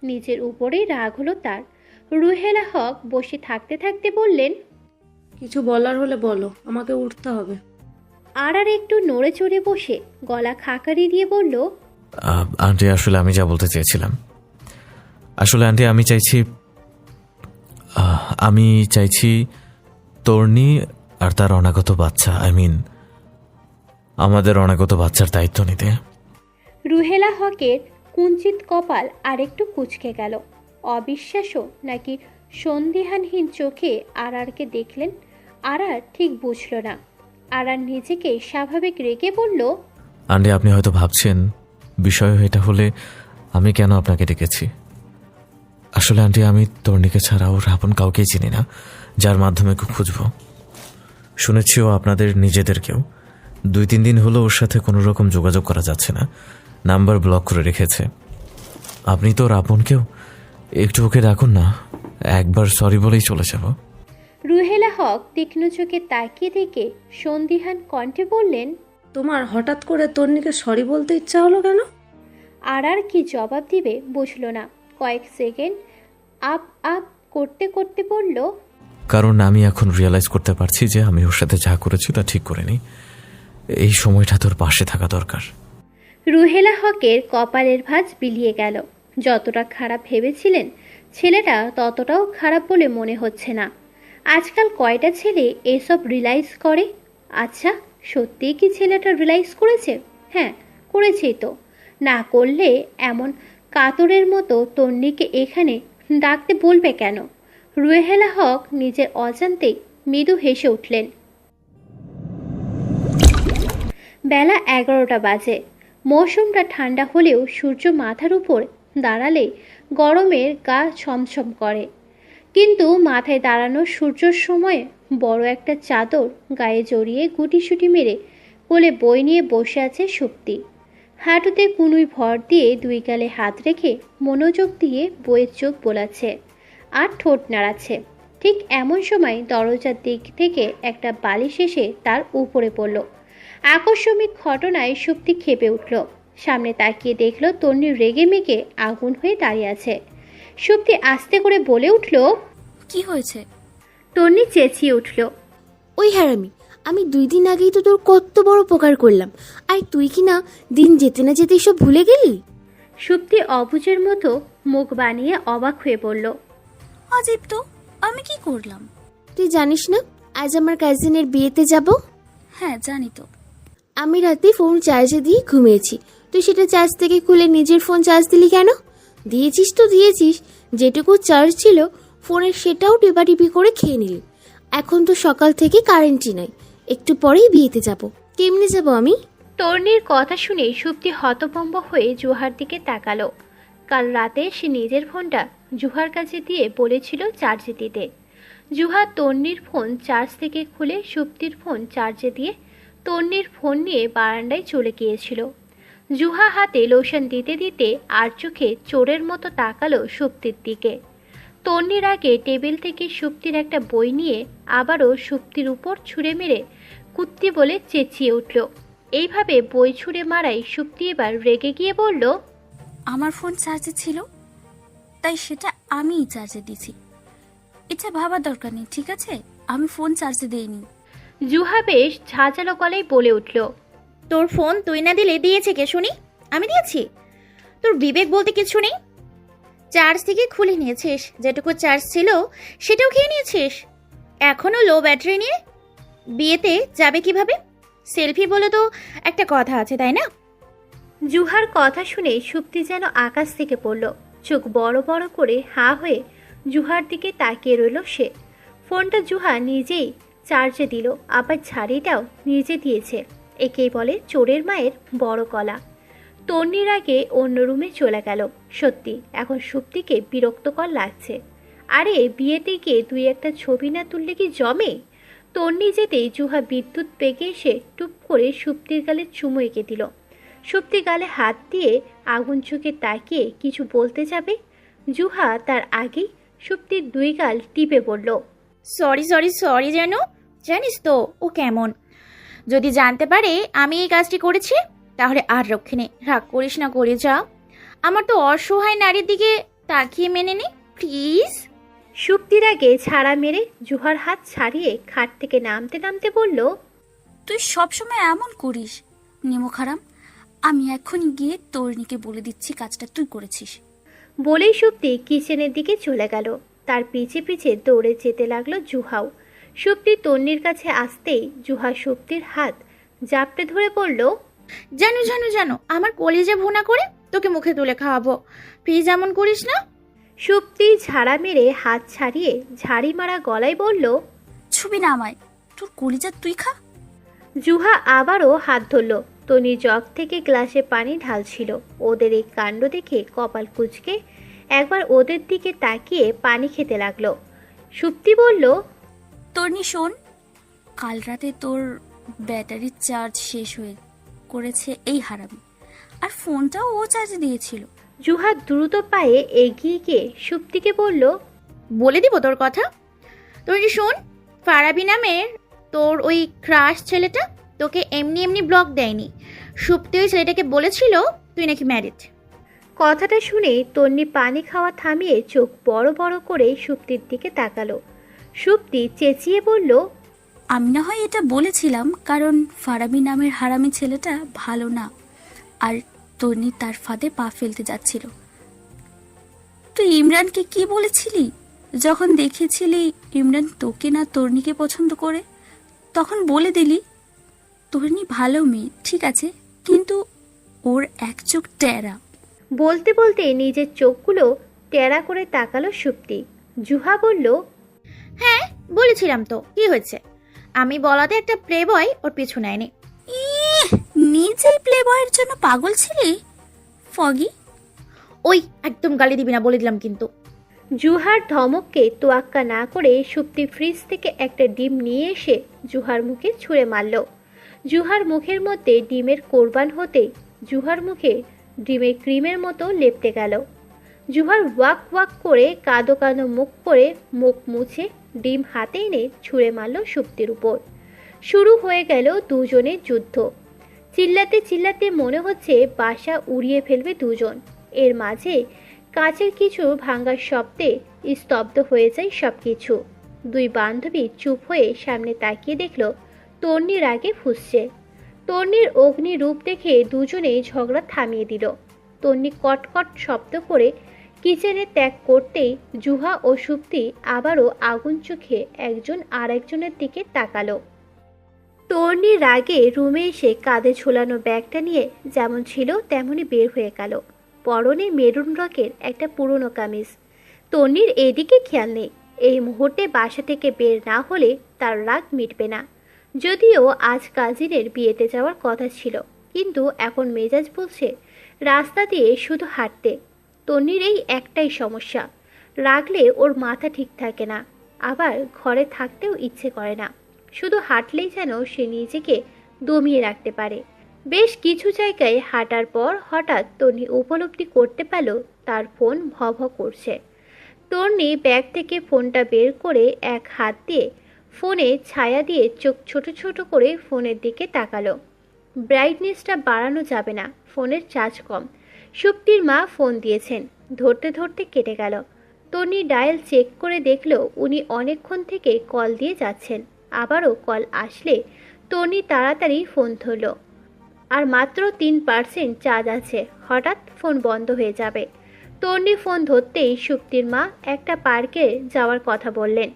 Speaker 2: নিজের উপরেই রাগ হলো তার। রুহেলা হক বসে থাকতে থাকতে বললেন,
Speaker 11: কিছু বলার হলে বলো, আমাকে উঠতে হবে।
Speaker 2: আরার একটু নড়ে চড়ে বসে গলা খাকারি দিয়ে বলল,
Speaker 6: আন্টি আসলে আমি যা বলতে চেয়েছিলাম, আসলে আন্টি আমি চাইছি তর্নি আর তার অনাগত বাচ্চা, আমাদের অনাগত বাচ্চার দায়িত্ব নিতে।
Speaker 2: রুহেলা হকের কুঞ্চিত কপাল আরেকটু কুঁচকে গেল। অবিশ্বাসও নাকি সন্দিহানহীন চোখে আরারকে দেখলেন। আরার ঠিক বুঝল না। আরার নিজেকে স্বাভাবিক রেখে বলল,
Speaker 6: আন্টি আপনি হয়তো ভাবছেন বিষয় এটা হলে আমি কেন আপনাকে ডেকেছি। আসলে আন্টি আমি তর্নিকে ছাড়া ওর আপন কাউকেই চিনি না যার মাধ্যমে খুঁজব। শুনেছিও আপনাদের নিজেদেরকেও, 2-3 দিন হলো ওর সাথে কোনো রকম যোগাযোগ করা যাচ্ছে না, নাম্বার ব্লক করে রেখেছে। আপনি তো ওর আপনকেও একটু ওকে ডাকুন না, একবার সরি বলেই চলে যাব।
Speaker 2: রুহেলা হক তীক্ষ্ণ চোখে তাকিয়ে দেখে সন্দিহান কণ্ঠে বললেন,
Speaker 11: তোমার হঠাৎ করে তন্নিকে সরি বলতে ইচ্ছা হলো কেন?
Speaker 2: আর কি জবাব দিবে বুঝল না। কয়েক সেকেন্ড আপ আপ করতে করতে বলল,
Speaker 6: কারণ আমি এখন রিয়েলাইজ করতে পারছি যে আমি ওর সাথে যা করেছি তা ঠিক করিনি। এই সময়টা তোর পাশে থাকা দরকার।
Speaker 2: রুহেলা হকের কপালের ভাঁজ বিলিয়ে গেল। যতটা খারাপ ভেবেছিলেন ছেলেটা ততটাও খারাপ বলে মনে হচ্ছে না। আজকাল কয়টা ছেলে এসব রিয়েলাইজ করে? আচ্ছা, সত্যিই কি ছেলেটা রিয়েলাইজ করেছে? হ্যাঁ, করেছেই তো। না করলে এমন কাতরের মতো তন্নিকে এখানে ডাকতে বলবে কেন? রুহেলা হক নিজের অজান্তেই মৃদু হেসে উঠলেন। বেলা 11টা বাজে। মৌসুমটা ঠান্ডা হলেও সূর্য মাথার উপর দাঁড়ালে গরমের গা ছমছম করে। কিন্তু মাথায় দাঁড়ানোর সূর্যের সময় বড় একটা চাদর গায়ে জড়িয়ে গুটিসুটি মেরে কোলে বই নিয়ে বসে আছে সুপ্তি। হাঁটুতে কুনুই ভর দিয়ে 2 গালে হাত রেখে মনোযোগ দিয়ে বইয়ের চোখ বোলাচ্ছে আর ঠোঁট নাড়াচ্ছে। ঠিক এমন সময় দরজার দিক থেকে একটা বালিশ এসে তার উপরে পড়ল। আকস্মিক ঘটনায় সুপ্তি ক্ষেপে উঠল। সামনে তাকিয়ে দেখল তন্নি রেগে মেগে আগুন হয়ে দাঁড়িয়ে আছে। সুপ্তি আস্তে করে বলে উঠল,
Speaker 1: কি হয়েছে?
Speaker 2: তন্নি চেঁচিয়ে উঠল,
Speaker 4: ওই হারামি, আমি 2 দিন আগেই তো তোর কত বড় উপকার করলাম, আর তুই কি না দিন যেতে না যেতে সব ভুলে গেলি?
Speaker 2: সুপ্তি অবুঝের মতো মুখ বানিয়ে অবাক হয়ে বলল,
Speaker 1: অজীব তো, আমি কি করলাম?
Speaker 4: তুই জানিস না আজ আমার কাজিনের বিয়েতে যাব?
Speaker 1: হ্যাঁ জানি তো।
Speaker 4: আমি রাতে ফোন চার্জে দিয়ে ঘুমিয়েছি, তুই সেটা চার্জ থেকে খুলে নিজের ফোন চার্জ দিলি কেন? দিয়েছিস তো দিয়েছিস, যেটুকু চার্জ ছিল ফোনের সেটাও টিপাটিপি করে খেয়ে নিলি। এখন তো সকাল থেকে কারেন্টই নাই, একটু পরেই বিয়েতে যাব, কেমনে যাব আমি?
Speaker 2: তন্নির কথা শুনে সুপ্তি হতভম্ব হয়ে জুহার দিকে তাকালো। কাল রাতে সে নিজের ফোনটা জুহার কাছে দিয়ে বলেছিল চার্জে দিতে। জুহা তন্নির ফোন চার্জ থেকে খুলে সুপ্তির ফোন চার্জে দিয়ে তন্নির ফোন নিয়ে বারান্দায় চলে গিয়েছিল। জুহা হাতে লোশন দিতে দিতে আর চোখে চোরের মতো তাকালো সুপ্তির দিকে। তন্নির আগে টেবিল থেকে সুপ্তির একটা বই নিয়ে আবারও সুপ্তির উপর ছুঁড়ে মেরে কুত্তি বলে চেঁচিয়ে উঠল। এইভাবে বই ছুঁড়ে মারাই সুপ্তি এবার রেগে গিয়ে বলল,
Speaker 1: আমার ফোন চার্জে ছিল তাই সেটা আমিই চার্জে দিছি। এটা ভাবার দরকার নেই, ঠিক আছে? আমি ফোন চার্জে দেইনি।
Speaker 2: জুহা বেশ ঝাঁঝালো গলায় বলে উঠল,
Speaker 3: তোর ফোন তুই না দিলে দিয়েছে কে শুনি? আমি দিয়েছি? তোর বিবেক বলতে কিছু নেই? চার্জ থেকে খুলে নিয়েছিস, যেটুকু চার্জ ছিল সেটাও খেয়ে নিয়েছিস। এখনো লো ব্যাটারি নিয়ে বিয়েতে যাবে কিভাবে? সেলফি বলে তো একটা কথা আছে, তাই না?
Speaker 2: জুহার কথা শুনে সুপ্তি যেন আকাশ থেকে পড়ল। চোখ বড় বড় করে হাঁ হয়ে জুহার দিকে তাকিয়ে রইল সে। ফোনটা জুহা নিজেই চার্জে দিল, আবার ঝাড়িটাও নিজে দিয়েছে। একেই বলে চোরের মায়ের বড় গলা। তন্নির আগে অন্য রুমে চলে গেল। সত্যি এখন সুপ্তিকে বিরক্তকর লাগছে। আরে বিয়েতে গিয়ে 2-1টা ছবি না তুললে কি জমে? তন্নি যেতেই জুহা বিদ্যুৎ বেগে এসে টুপ করে সুপ্তির গালে চুমু এঁকে দিল। সুপ্তি গালে হাত দিয়ে আগুন চোখে তাকিয়ে কিছু বলতে যাবে, জুহা তার আগেই সুপ্তির 2 গাল টিপে পড়ল।
Speaker 3: সরি সরি সরি, যেন জানিস তো ও কেমন। যদি জানতে পারে আমি এই কাজটি করেছি তাহলে আর রক্ষে নেই। রাগ করিস না করে যা, আমার তো অসহায় নারীর দিকে তাকিয়ে মেনে নে প্লিজ।
Speaker 2: সুপ্তির আগে ছাড়া মেরে জুহার হাত ছাড়িয়ে খাট থেকে নামতে নামতে বলল,
Speaker 1: তুই সবসময় এমন করিস নিমখারাম। আমি এখনই গিয়ে তরুণীকে বলে দিচ্ছি কাজটা তুই করেছিস।
Speaker 2: বলেই সুপ্তি কিচেনের দিকে চলে গেল। তার পিছে পিছে দৌড়ে যেতে লাগলো জুহাও। সুপ্তি তন্নির কাছে আসতেই জুহা সুপ্তির হাত জাপটে ধরে বলল,
Speaker 3: জানো জানো জানো, আমার কলিজা ভুনা করে তোকে মুখে তুলে খাওয়াবো, প্লিজ এমন করিস না।
Speaker 2: সুপ্তি ঝাড়া মেরে হাত ছাড়িয়ে ঝাড়ি মারা গলায় বলল,
Speaker 1: ছবি না আমায়, তোর কলিজা তুই খা।
Speaker 2: জুহা আবারও হাত ধরল। তনি জগ থেকে গ্লাসে পানি ঢালছিল। ওদের এই কাণ্ড দেখে কপাল কুঁচকে একবার ওদের দিকে তাকিয়ে পানি খেতে লাগলো। সুপ্তি বলল,
Speaker 1: তর্নি শোন, কাল রাতে তোর ব্যাটারির চার্জ শেষ হয়ে করেছে এই হারামি, আর ফোনটাও ও চার্জ দিয়েছিল।
Speaker 2: জুহা দ্রুত পায়ে এগিয়ে গিয়ে সুপ্তিকে বলল,
Speaker 3: বলে দিব তোর কথা। তুই যে শোন, ফারাবি নামের তোর ওই ক্রাশ ছেলেটা তোকে এমনি এমনি ব্লক দেয়নি। সুপ্তি ওই ছেলেটাকে বলেছিল তুই নাকি ম্যারিড।
Speaker 2: কথাটা শুনে তন্নি পানি খাওয়া থামিয়ে চোখ বড় বড় করে সুপ্তির দিকে তাকালো। সুপ্তি চেঁচিয়ে বলল,
Speaker 1: আমি না হয় এটা বলেছিলাম কারণ ফারাবি নামের হারামি ছেলেটা ভালো না, আর তন্নি তার ফাঁদে পা ফেলতে যাচ্ছিল। তুই ইমরানকে কি বলেছিলি যখন দেখেছিলি ইমরান তোকে না তর্নিকে পছন্দ করে? তখন বলে দিলি তর্নি ভালো মেয়ে, ঠিক আছে, কিন্তু ওর এক চোখ টেরা।
Speaker 2: বলতে বলতে নিজের চোখগুলো টেরা করে তাকালো সুপ্তি। জুহা বলল,
Speaker 3: হ্যাঁ বলেছিলাম তো, কি হয়েছে? আমি বলাতে একটা প্লে বয় ওর পিছু নেয়নি।
Speaker 1: নিজেই প্লে বয়ের জন্য পাগল ছিলি ফগি?
Speaker 3: ওই একদম গালি দিবি না বলে দিলাম কিন্তু।
Speaker 2: জুহার ধমককে তোয়াক্কা না করে সুপ্তি ফ্রিজ থেকে একটা ডিম নিয়ে এসে জুহার মুখে ছুঁড়ে মারল। জুহার মুখের মধ্যে ডিমের কোরবান হতে জুহার মুখে ডিমের ক্রিমের মতো লেপটে গেল। জুহার ওয়াক ওয়াক করে কাঁদো কাঁদো মুখ করে মুখ মুছে ডিম হাতে এনে ছুঁড়ে মারল সুপ্তির উপর। শুরু হয়ে গেল দুজনের যুদ্ধ। চিল্লাতে চিল্লাতে মনে হচ্ছে বাসা উড়িয়ে ফেলবে দুজন। এর মাঝে কাঁচের কিছু ভাঙার শব্দে স্তব্ধ হয়ে যায় সবকিছু। দুই বান্ধবী চুপ হয়ে সামনে তাকিয়ে দেখল তন্নির আগে ফুঁসছে। তন্নির অগ্নি রূপ দেখে দুজনেই ঝগড়া থামিয়ে দিল। তন্নি কটকট শব্দ করে কিচেনে ত্যাগ করতেই জুহা ও সুপ্তি আবারও আগুন চোখে একজন আরেকজনের দিকে তাকালো। তন্নির রাগে রুমে এসে কাঁধে ঝোলানো ব্যাগটা নিয়ে যেমন ছিল তেমনই বের হয়ে গেল। পরনে মেরুন রঙের একটা পুরনো কামিজ। তন্নির এদিকে খেয়াল নেই। এই মুহূর্তে বাসা থেকে বের না হলে তার রাগ মিটবে না। যদিও আজ কাজিনের বিয়েতে যাওয়ার কথা ছিল, কিন্তু এখন মেজাজ বলছে রাস্তা দিয়ে শুধু হাঁটতে। তন্নির এই একটাই সমস্যা, রাগলে ওর মাথা ঠিক থাকে না, আবার ঘরে থাকতেও ইচ্ছে করে না। শুধু হাঁটলেই যেন সে নিজেকে দমিয়ে রাখতে পারে। বেশ কিছু জায়গায় হাঁটার পর হঠাৎ তন্নি উপলব্ধি করতে পারল তার ফোন ভভ করছে। তন্নি ব্যাগ থেকে ফোনটা বের করে এক হাত দিয়ে ফোনে ছায়া দিয়ে চোখ ছোট ছোট করে ফোনের দিকে তাকালো। ব্রাইটনেসটা বাড়ানো যাবে না, ফোনের চার্জ কম। সুপ্তির মা ফোন দিয়েছেন, ধরতে ধরতে কেটে গেল। তন্নি ডায়াল চেক করে দেখল উনি অনেকক্ষণ থেকে কল দিয়ে যাচ্ছেন। আবারও কল আসলে তন্নি তাড়াতাড়ি ফোন ধরল। আর মাত্র 3% চার্জ আছে, হঠাৎ ফোন বন্ধ হয়ে যাবে। তন্নি ফোন ধরতেই সুপ্তির মা একটা পার্কে যাওয়ার কথা বললেন,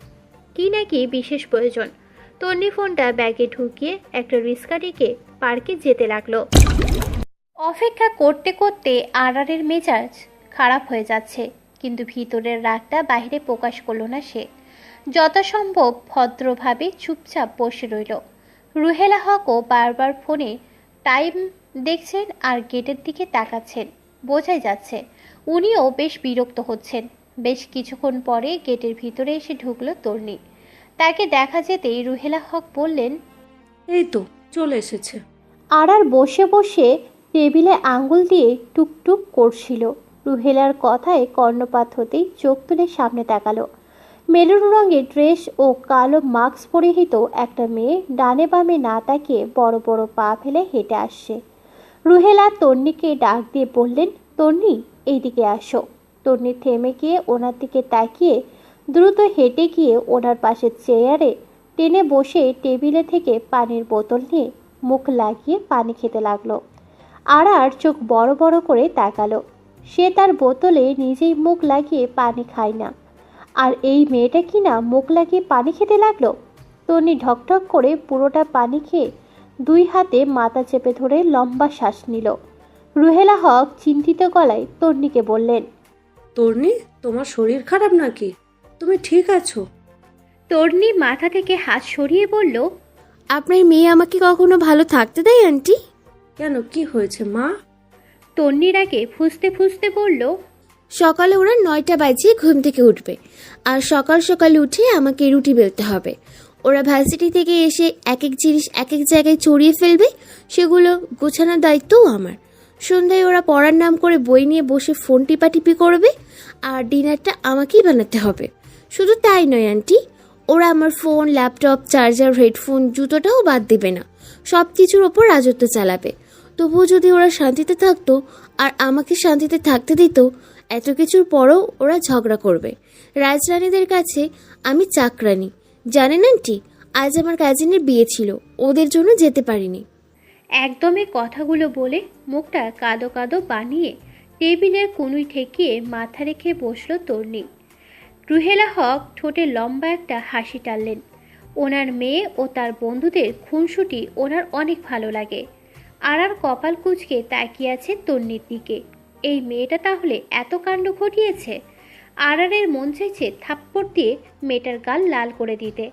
Speaker 2: কি নাকি বিশেষ প্রয়োজন। তন্নি ফোনটা ব্যাগে ঢুকিয়ে একটা রিক্সা ডেকে পার্কে যেতে লাগলো। অপেক্ষা করতে করতে আড়ারের মেজাজ খারাপ হয়ে যাচ্ছে, কিন্তু ভিতরের রাগটা বাইরে প্রকাশ করলো না সে। যথাসম্ভব ভদ্রভাবে চুপচাপ বসে রইল। রুহেলা হকও বারবার ফোনে টাইম দেখছেন আর গেটের দিকে তাকাচ্ছেন। বোঝাই যাচ্ছে উনিও বেশ বিরক্ত হচ্ছেন। বেশ কিছুক্ষণ পরে গেটের ভিতরে এসে ঢুকলো তন্নি। তাকে দেখা যেতেই রুহেলা হক বললেন,
Speaker 11: এই তো চলে এসেছে।
Speaker 2: আড়ার বসে বসে টেবিলে আঙ্গুল দিয়ে টুকটুক করছিল। রুহেলার কথায় কর্ণপাত হতেই চোখ তুলে সামনে তাকালো। মেরুন রঙের ড্রেস ও কালো মাস্ক পরিহিত একটা মেয়ে ডানে বামে না তাকিয়ে বড় বড় পা ফেলে হেঁটে আসছে। রুহেলা তন্নিকে ডাক দিয়ে বললেন, তন্নি এইদিকে আসো। তন্নি থেমে গিয়ে ওনার দিকে তাকিয়ে দ্রুত হেঁটে গিয়ে ওনার পাশের চেয়ারে টেনে বসে টেবিলে থেকে পানির বোতল নিয়ে মুখ লাগিয়ে পানি খেতে লাগলো। আর চোখ বড় বড় করে তাকালো। সে তার বোতলে নিজেই মুখ লাগিয়ে পানি খায় না, আর এই মেয়েটা কিনা মুখ লাগিয়ে পানি খেতে লাগলো। তন্নি ঢকঢক করে পুরোটা পানি খেয়ে দুই হাতে মাথা চেপে ধরে লম্বা শ্বাস নিল। রুহেলা হক চিন্তিত গলায় তন্নিকে বললেন,
Speaker 11: তর্নি, তোমার শরীর খারাপ নাকি? তুমি ঠিক আছো?
Speaker 2: তন্নি মাথা থেকে হাত সরিয়ে বলল,
Speaker 4: আপনার মেয়ে আমাকে কখনো ভালো থাকতে দেয় আন্টি?
Speaker 11: কেন, কি হয়েছে মা?
Speaker 2: তন্নির আগে ফুঁসতে ফুঁসতে বলল,
Speaker 4: সকালে ওরা 9টা বাজিয়ে ঘুম থেকে উঠবে, আর সকাল সকাল উঠে আমাকে রুটি বেলতে হবে। ওরা ভার্সিটি থেকে এসে এক এক জিনিস এক এক জায়গায় চড়িয়ে ফেলবে, সেগুলো গোছানোর দায়িত্বও আমার। সন্ধ্যায় ওরা পড়ার নাম করে বই নিয়ে বসে ফোন টিপাটিপি করবে, আর ডিনারটা আমাকেই বানাতে হবে। শুধু তাই নয় আন্টি, ওরা আমার ফোন, ল্যাপটপ, চার্জার, হেডফোন, জুতোটাও বাদ দেবে না। সব কিছুর ওপর রাজত্ব চালাবে। তবুও যদি ওরা শান্তিতে থাকতো আর আমাকে শান্তিতে থাকতে দিত, এত কিছুর পরও ওরা ঝগড়া করবে। রাজরানীদের কাছে আমি চাকরানি। জানেন আন্টি, আজ আমার কাজিনের বিয়ে ছিল, ওদের জন্য যেতে পারিনি।
Speaker 2: একদমই কথাগুলো বলে মুখটা কাদো কাদো বানিয়ে টেবিলের কুনুই ঠেকিয়ে মাথা রেখে বসল তন্নি। রুহেলা হক ঠোঁটে লম্বা একটা হাসি টানলেন। ওনার মেয়ে ও তার বন্ধুদের খুনসুটি ওনার অনেক ভালো লাগে। আর কপাল কুঁচকে তাকিয়ে আছে তন্নির দিকে। এই মেয়েটা তাহলে এত কাণ্ড ঘটিয়েছে। আরারের মন চাইছে থাপ্পড় দিয়ে মেয়েটার গাল লাল করে দিতে।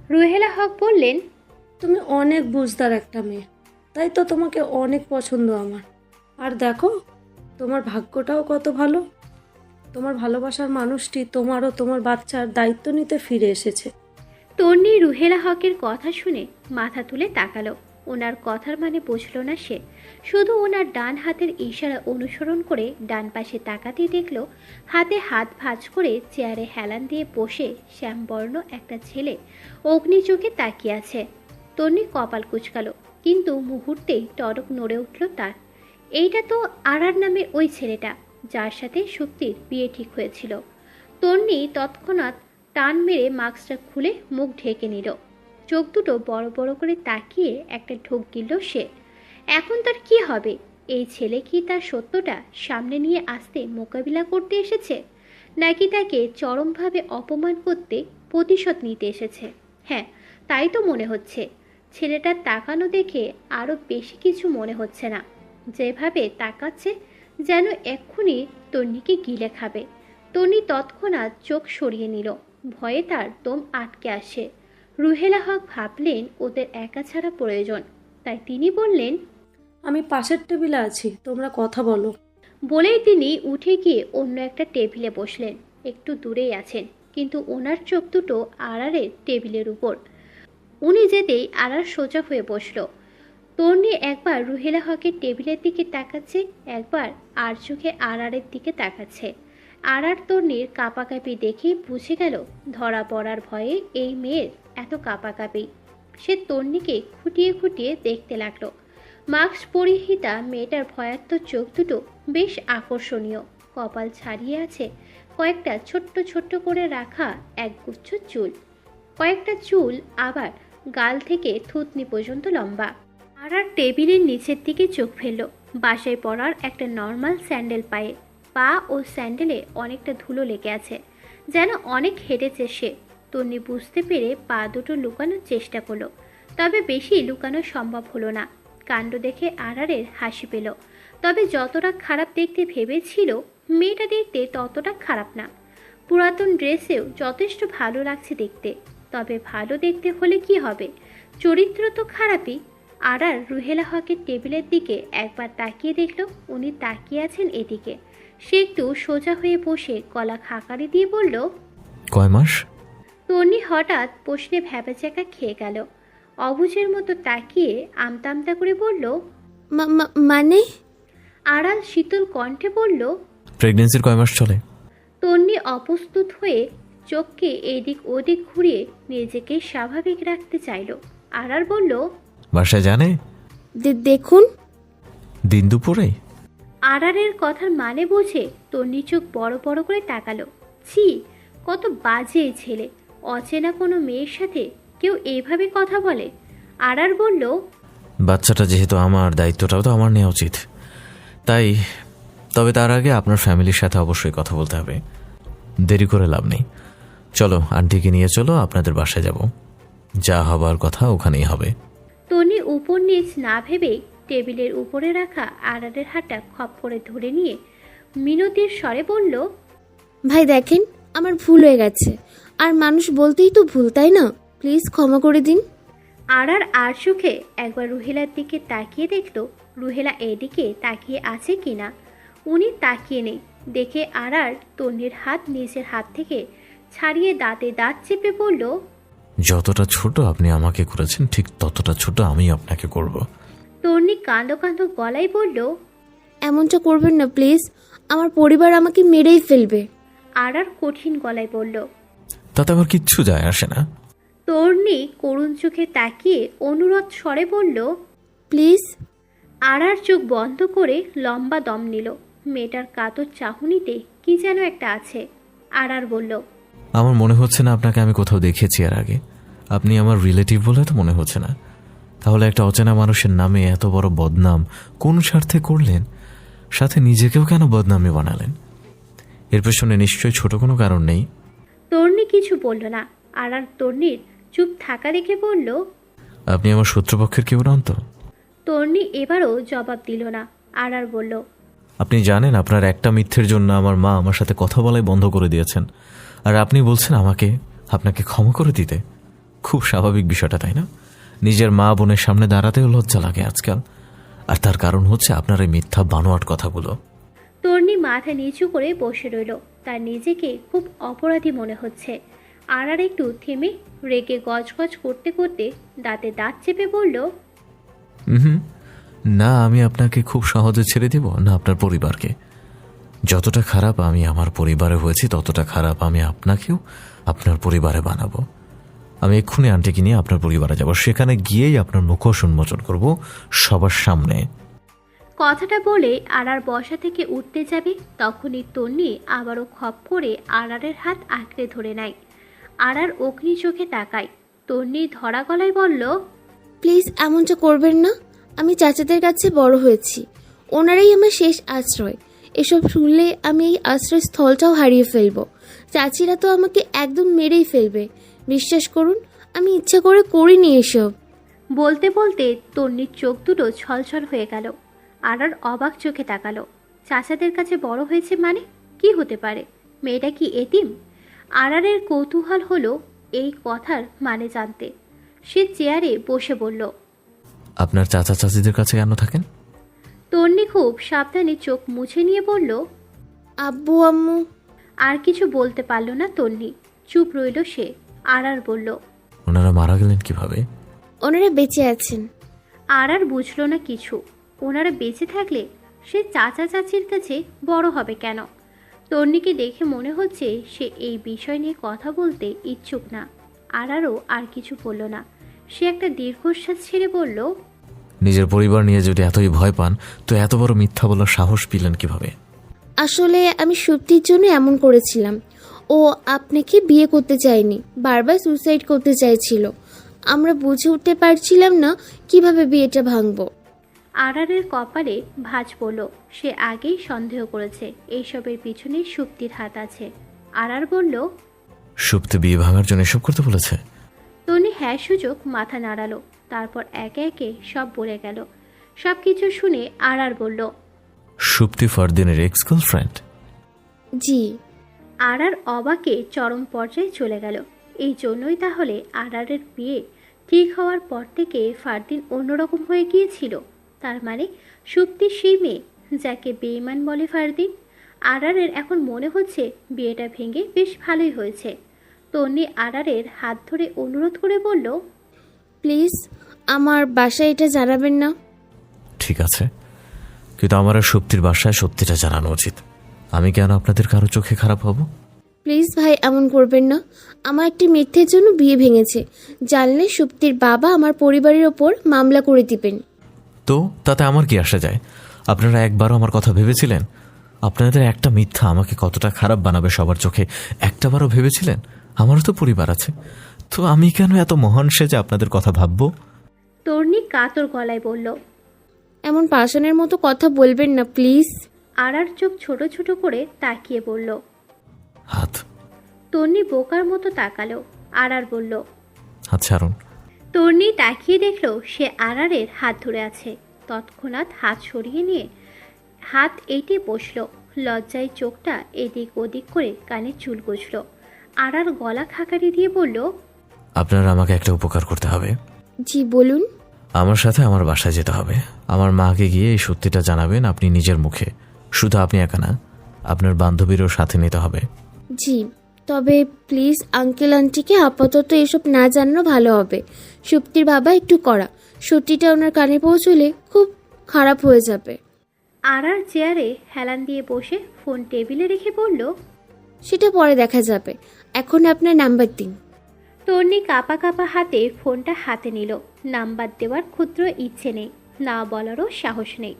Speaker 2: রুহেলা হক বললেন,
Speaker 11: তুমি অনেক বুঝদার একটা মেয়ে, তাই তো তোমাকে অনেক পছন্দ আমার। আর দেখো, তোমার ভাগ্যটাও কত ভালো। তোমার ভালোবাসার মানুষটি তোমার ও তোমার বাচ্চার দায়িত্ব নিতে ফিরে এসেছে।
Speaker 2: তন্নি রুহেলা হকের কথা শুনে মাথা তুলে তাকালো। ওনার কথার মানে বুঝল না সে। শুধু ওনার ডান হাতের ইশারা অনুসরণ করে ডান পাশে তাকাতেই দেখল হাতে হাত ভাঁজ করে চেয়ারে হেলান দিয়ে বসে শ্যামবর্ণ একটা ছেলে অগ্নি চোখে তাকিয়ে আছে। তন্নি কপাল কুঁচকালো, কিন্তু মুহূর্তেই টরক নড়ে উঠল তার। এইটা তো আরার নামের ওই ছেলেটা যার সাথে শুক্তির বিয়ে ঠিক হয়েছিল। তন্নি তৎক্ষণাৎ টান মেরে মাস্কটা খুলে মুখ ঢেকে নিল। চোখ দুটো বড় বড় করে তাকিয়ে একটা ঢোক গিলল সে। এখন তার কি হবে? এই ছেলে কি তার সত্যটা সামনে নিয়ে আসতে মোকাবিলা করতে এসেছে, নাকি তাকে চরমভাবে অপমান করতে প্রতিশোধ নিতে এসেছে? হ্যাঁ, তাই তো মনে হচ্ছে। ছেলেটার তাকানো দেখে আরও বেশি কিছু মনে হচ্ছে না। যেভাবে তাকাচ্ছে যেন এক্ষুনি তন্নিকে গিলে খাবে। তন্নি তৎক্ষণাৎ চোখ সরিয়ে নিল। ভয়ে তার দম আটকে আসে। রুহেলা হক ভাবলেন ওদের একা ছাড়া প্রয়োজন, তাই তিনি বললেন,
Speaker 11: আমি পাশের টেবিলে আছি, তোমরা কথা বলো।
Speaker 2: বলেই তিনি উঠে গিয়ে অন্য একটা টেবিলে বসলেন। একটু দূরেই আছেন, কিন্তু ওনার চোখ দুটো আড়ারের টেবিলের উপর। উনি যেতেই আড়ার সোজা হয়ে বসল। তন্নি একবার রুহেলা হকের টেবিলের দিকে তাকাচ্ছে, একবার আর চোখে আড়ারের দিকে তাকাচ্ছে। আড়ার তন্নির কাঁপাকাঁপি দেখে বুঝে গেল ধরা পড়ার ভয়ে এই মেয়ের এত কাঁপাকাঁপি। সে তন্নিকে খুঁটিয়ে খুঁটিয়ে দেখতে লাগলো। মাস্ক পরিহিতা মেয়েটার ভয়ার্ত চোখ দুটো বেশ আকর্ষণীয়। কপাল ছাড়িয়ে আছে কয়েকটা ছোট্ট ছোট্ট করে রাখা একগুচ্ছ চুল। কয়েকটা চুল আবার গাল থেকে থুতনি পর্যন্ত লম্বা। আর টেবিলের নিচের দিকে চোখ ফেলল। বাসায় পরার একটা নর্মাল স্যান্ডেল পায়ে। পা ও স্যান্ডেলে অনেকটা ধুলো লেগে আছে, যেন অনেক হেঁটেছে সে। তন্নি বুঝতে পেরে পা দুটো লুকানোর চেষ্টা করলো, তবে বেশি লুকানো সম্ভব হলো না। কাণ্ড দেখে আড়ারের হাসি পেল। তবে যতটা খারাপ দেখতে ভেবেছিল, মেয়েটা দেখতে ততটা খারাপ না। পুরাতন ড্রেসেও যথেষ্ট ভালো লাগছে দেখতে। তবে ভালো দেখতে হলে কি হবে, চরিত্র তো খারাপই। আড়ার রুহেলা হকের টেবিলের দিকে একবার তাকিয়ে দেখল উনি তাকিয়ে আছেন এদিকে। সে একটু সোজা হয়ে বসে গলা খাকারি দিয়ে বলল,
Speaker 6: কয় মাস?
Speaker 2: তন্নি হঠাৎ প্রশ্নে ভ্যাবাচ্যাকা খেয়ে গেল। অবুঝের মতো তাকিয়ে আমতা আমতা করে বলল,
Speaker 4: মানে?
Speaker 2: আড়াল শীতল কণ্ঠে বলল,
Speaker 6: প্রেগনেন্সির কয় মাস চলে?
Speaker 2: তন্নি অপ্রস্তুত হয়ে চোখকে এদিক ওদিক ঘুরিয়ে নিজেকে স্বাভাবিক রাখতে চাইল। আড়াল বলল,
Speaker 6: বাসায় জানে?
Speaker 4: দেখুন।
Speaker 6: দিন দুপুরে?
Speaker 2: আড়ারের কথার মানে বুঝে তন্নি চোখ বড় বড় করে তাকালো। ছি, কত বাজে এই ছেলে। অচেনা কোনো মেয়ের সাথে কেউ এইভাবে কথা বলে? আড়ার বলল,
Speaker 6: বাচ্চাটা যেহেতু আমার, দায়িত্বটাও তো আমার নেওয়া উচিত। তাই তবে তার আগে আপনার ফ্যামিলির সাথে অবশ্যই কথা বলতে হবে। দেরি করে লাভ নেই। চলো, আন্টিকে নিয়ে চলো, আপনাদের বাসায় যাব। যা হবার কথা ওখানেই হবে।
Speaker 2: তন্নি উপর নিচ না ভেবে টেবিলের উপরে রাখা আড়ারের হাতটা খপ করে ধরে নিয়ে মিনতির স্বরে বলল,
Speaker 4: ভাই দেখেন, আমার ভুল হয়ে গেছে। আর মানুষ বলতেই তো ভুল, তাই না? প্লিজ ক্ষমা করে দিন।
Speaker 2: আড়ার আর চোখে একবার রুহেলার দিকে তাকিয়ে দেখল রুহেলা এদিকে তাকিয়ে আছে কিনা। উনি তাকিয়ে নেই দেখে আড়ার তন্নির হাত নিজের হাত থেকে ছাড়িয়ে দাঁতে দাঁত চেপে বলল,
Speaker 6: যতটা ছোট আপনি আমাকে করেছেন ঠিক ততটা ছোট আমি আপনাকে করব।
Speaker 2: তন্নি কাঁদো কাঁদো গলায় বলল।
Speaker 4: এমনটা করবেন না প্লিজ, আমার পরিবার আমাকে মেরেই ফেলবে।
Speaker 2: আরার কঠিন গলায় বলল।
Speaker 6: তাতে আমার কিচ্ছু যায় আসে না।
Speaker 2: তন্নি করুণ চোখে তাকিয়ে অনুরোধ স্বরে বলল,
Speaker 4: প্লিজ।
Speaker 2: আরার চোখ বন্ধ করে লম্বা দম নিল। মেয়েটার কাতর চাহনিতে কি যেন একটা আছে। আরার বলল,
Speaker 6: আমার মনে হচ্ছে না আপনাকে আমি কোথাও দেখেছি এর আগে। আপনি আমার রিলেটিভ বলে তো মনে হচ্ছে না। তাহলে একটা অচেনা মানুষের নামে এত বড় বদনাম কোন স্বার্থে করলেন? সাথে নিজেকেও কেন বদনামে বানালেন? এর পেছনে নিশ্চয়ই ছোট কোনো কারণ নেই।
Speaker 2: তন্নি কিছু বলল না। আরার তন্নির চুপ থাকা দেখে বলল,
Speaker 6: আপনি আমার শত্রুপক্ষের কেউ নন তো?
Speaker 2: তন্নি এবারও জবাব দিল না। আরার বলল,
Speaker 6: আপনি জানেন আপনার একটা মিথ্যের জন্য আমার মা আমার সাথে কথা বলাই বন্ধ করে দিয়েছেন, আর আপনি বলছেন আপনাকে ক্ষমা করে দিতে। খুব স্বাভাবিক বিষয়টা, তাই না? নিজের মা বোনের সামনে দাঁড়াতেও লজ্জা লাগে আজকাল, আর তার কারণ হচ্ছে আপনার এই মিথ্যা বানোয়াট কথাগুলো।
Speaker 2: তন্নি মাথা নিচু করে বসে রইল। তার নিজেকে খুব অপরাধী মনে হচ্ছে। আরার একটু থেমে রেগে গজগজ করতে করতে দাঁতে দাঁত চেপে বলল,
Speaker 6: না, আমি আপনাকে খুব সহজে ছেড়ে দিব না আপনার পরিবারকে। যতটা খারাপ আমি আমার পরিবারে হয়েছি ততটা খারাপ আমি আপনাকেও আপনার পরিবারে বানাবো। আমি এক্ষুনি আন্টিকে নিয়ে আপনার পরিবারে যাব, সেখানে গিয়েই আপনার মুখোশ উন্মোচন করব সবার সামনে।
Speaker 2: কথাটা বলে আরার বসা থেকে উঠতে যাবে, তখনই তন্নি আবারও খপ করে আরারের হাত আঁকড়ে ধরে নেয়। আরার অগ্নি চোখে তাকায়। তন্নি ধরা গলায় বলল,
Speaker 4: প্লিজ এমনটা করবেন না। আমি চাচাদের কাছে বড় হয়েছি, ওনারাই আমার শেষ আশ্রয়। এসব শুনলে আমি এই আশ্রয়স্থলটাও হারিয়ে ফেলবো। চাচিরা তো আমাকে একদম মেরেই ফেলবে। বিশ্বাস করুন, আমি ইচ্ছা করে করিনি এসব।
Speaker 2: বলতে বলতে তন্নির চোখ দুটো ছলছল হয়ে গেল। আরার অবাক চোখে তাকালো। চাচাদের কাছে বড় হয়েছে মানে কি হতে পারে? মেয়েটা কি এতিম? আরারের কৌতূহল হলো এই কথার মানে জানতে। সে চেয়ারে বসে বলল,
Speaker 6: আপনার চাচা চাচিদের কাছে কেন থাকেন?
Speaker 2: তন্নি খুব সাবধানে চোখ মুছে নিয়ে বলল,
Speaker 4: আব্বু আম্মু।
Speaker 2: আর কিছু বলতে পারল না তন্নি। চুপ রইল সে। আরার বলল,
Speaker 6: ওনারা মারা গেলেন কিভাবে?
Speaker 4: ওনারা বেঁচে আছেন।
Speaker 2: আরার বুঝল না কিছু। ওনারা বেঁচে থাকলে সে চাচা চাচির কাছে বড় হবে কেন? তন্নিকে দেখে মনে হচ্ছে সে এই বিষয় নিয়ে কথা বলতে ইচ্ছুক না। আরারও আর কিছু বলল না। সে একটা দীর্ঘশ্বাস ছেড়ে বলল,
Speaker 6: নিজের পরিবার নিয়ে যদি এতই ভয় পান তো এত বড় মিথ্যা বলার সাহস পেলেন কিভাবে?
Speaker 4: আসলে আমি সুপ্তির জন্য এমন করেছিলাম। ও আপনাকে বিয়ে করতে চায়নি, বারবার সুসাইড করতে চাইছিল। আমরা বুঝে উঠতে পারছিলাম না কিভাবে বিয়েটা ভাঙবো।
Speaker 2: আরারের কপালে ভাঁজ পড়ল। সে আগেই সন্দেহ করেছে এইসবের পিছনে সুপ্তির হাত আছে। আরার বলল,
Speaker 6: সুপ্তি বিয়ে ভাঙার জন্য এসব করতে বলেছে?
Speaker 2: তনি হ্যাঁ সূচক মাথা নাড়ালো। তারপর একে একে সব বলে গেল। সব কিছু শুনে আরার বলল,
Speaker 6: সুপ্তি ফারদিনের এক্স গার্লফ্রেন্ড?
Speaker 4: জি।
Speaker 2: আরার অবাকে চরম পর্যায়ে চলে গেল। এই জন্যই তাহলে আরারের বিয়ে ঠিক হওয়ার পর থেকে ফারদিন অন্যরকম হয়ে গিয়েছিল। তার মানে সুপ্তির সেই মেয়ে যাকে বেঈমান বলে ফারদিন। আরারের এখন মনে হচ্ছে বিয়েটা ভেঙে বেশ ভালোই হয়েছে। তন্নি আরারের হাত ধরে অনুরোধ করে বলল,
Speaker 4: প্লিজ আমার বাসায় এটা জানাবেন না।
Speaker 6: ঠিক আছে, কিন্তু আমার আর সুপ্তির বাসায় সত্যিটা জানানো উচিত। আমি কেন আপনাদের কারো চোখে খারাপ হব?
Speaker 4: প্লিজ ভাই এমন করবেন না। আমার একটি মিথ্যের জন্য বিয়ে ভেঙেছে। জানলে সুপ্তির বাবা আমার পরিবারের ওপর মামলা করে দিবেন।
Speaker 6: তো তাতে আমার কি আসা যায়? আপনারা একবারও আমার কথা ভেবেছিলেন? আপনাদের একটা মিথ্যা আমাকে কতটা খারাপ বানাবে সবার চোখে একটাবারও ভেবেছিলেন? আমারও তো পরিবার আছে, তো আমি কেন এত মহান সেজে আপনাদের কথা ভাববো?
Speaker 2: তন্নি কাতর গলায় বলল,
Speaker 4: এমন পাষাণের মতো কথা বলবেন না প্লিজ।
Speaker 2: আরার চোখ ছোট ছোট করে তাকিয়ে বলল,
Speaker 6: হাত।
Speaker 2: তন্নি বোকার মতো তাকালো। আরার বলল,
Speaker 6: হাত ছাড়ুন।
Speaker 2: তন্নি তাকিয়ে দেখল সে আরারের হাত ধরে আছে। তৎক্ষণাৎ হাত সরিয়ে নিয়ে হাত এঁটে বসল। লজ্জায় চোখটা এদিক ওদিক করে কানে চুল গুছল। আরার গলা খাকারি দিয়ে বলল,
Speaker 6: আপনারা আমাকে একটা উপকার করতে হবে।
Speaker 4: জি বলুন।
Speaker 6: আমার সাথে আমার বাসায় যেতে হবে। আমার মাকে গিয়ে এই সত্যিটা জানাবেন আপনি নিজের মুখে। শুধু আপনি একা না, আপনার বান্ধবীরও সাথে নিতে হবে।
Speaker 4: জি তবে প্লিজ আঙ্কেল আন্টিকে আপাতত এসব না জানানো ভালো হবে। সুপ্তির বাবা একটু কড়া, সত্যিটা ওনার কানে পৌঁছলে খুব খারাপ হয়ে যাবে।
Speaker 2: আরার চেয়ারে হেলান দিয়ে বসে ফোন টেবিলে রেখে বলল,
Speaker 4: সেটা পরে দেখা যাবে, এখন আপনার নাম্বার দিন।
Speaker 2: তন্নি কাঁপা কাঁপা হাতে ফোনটা হাতে নিল। নাম্বার দেওয়ার ক্ষুদ্র ইচ্ছে নেই, না বলারও সাহস নেই,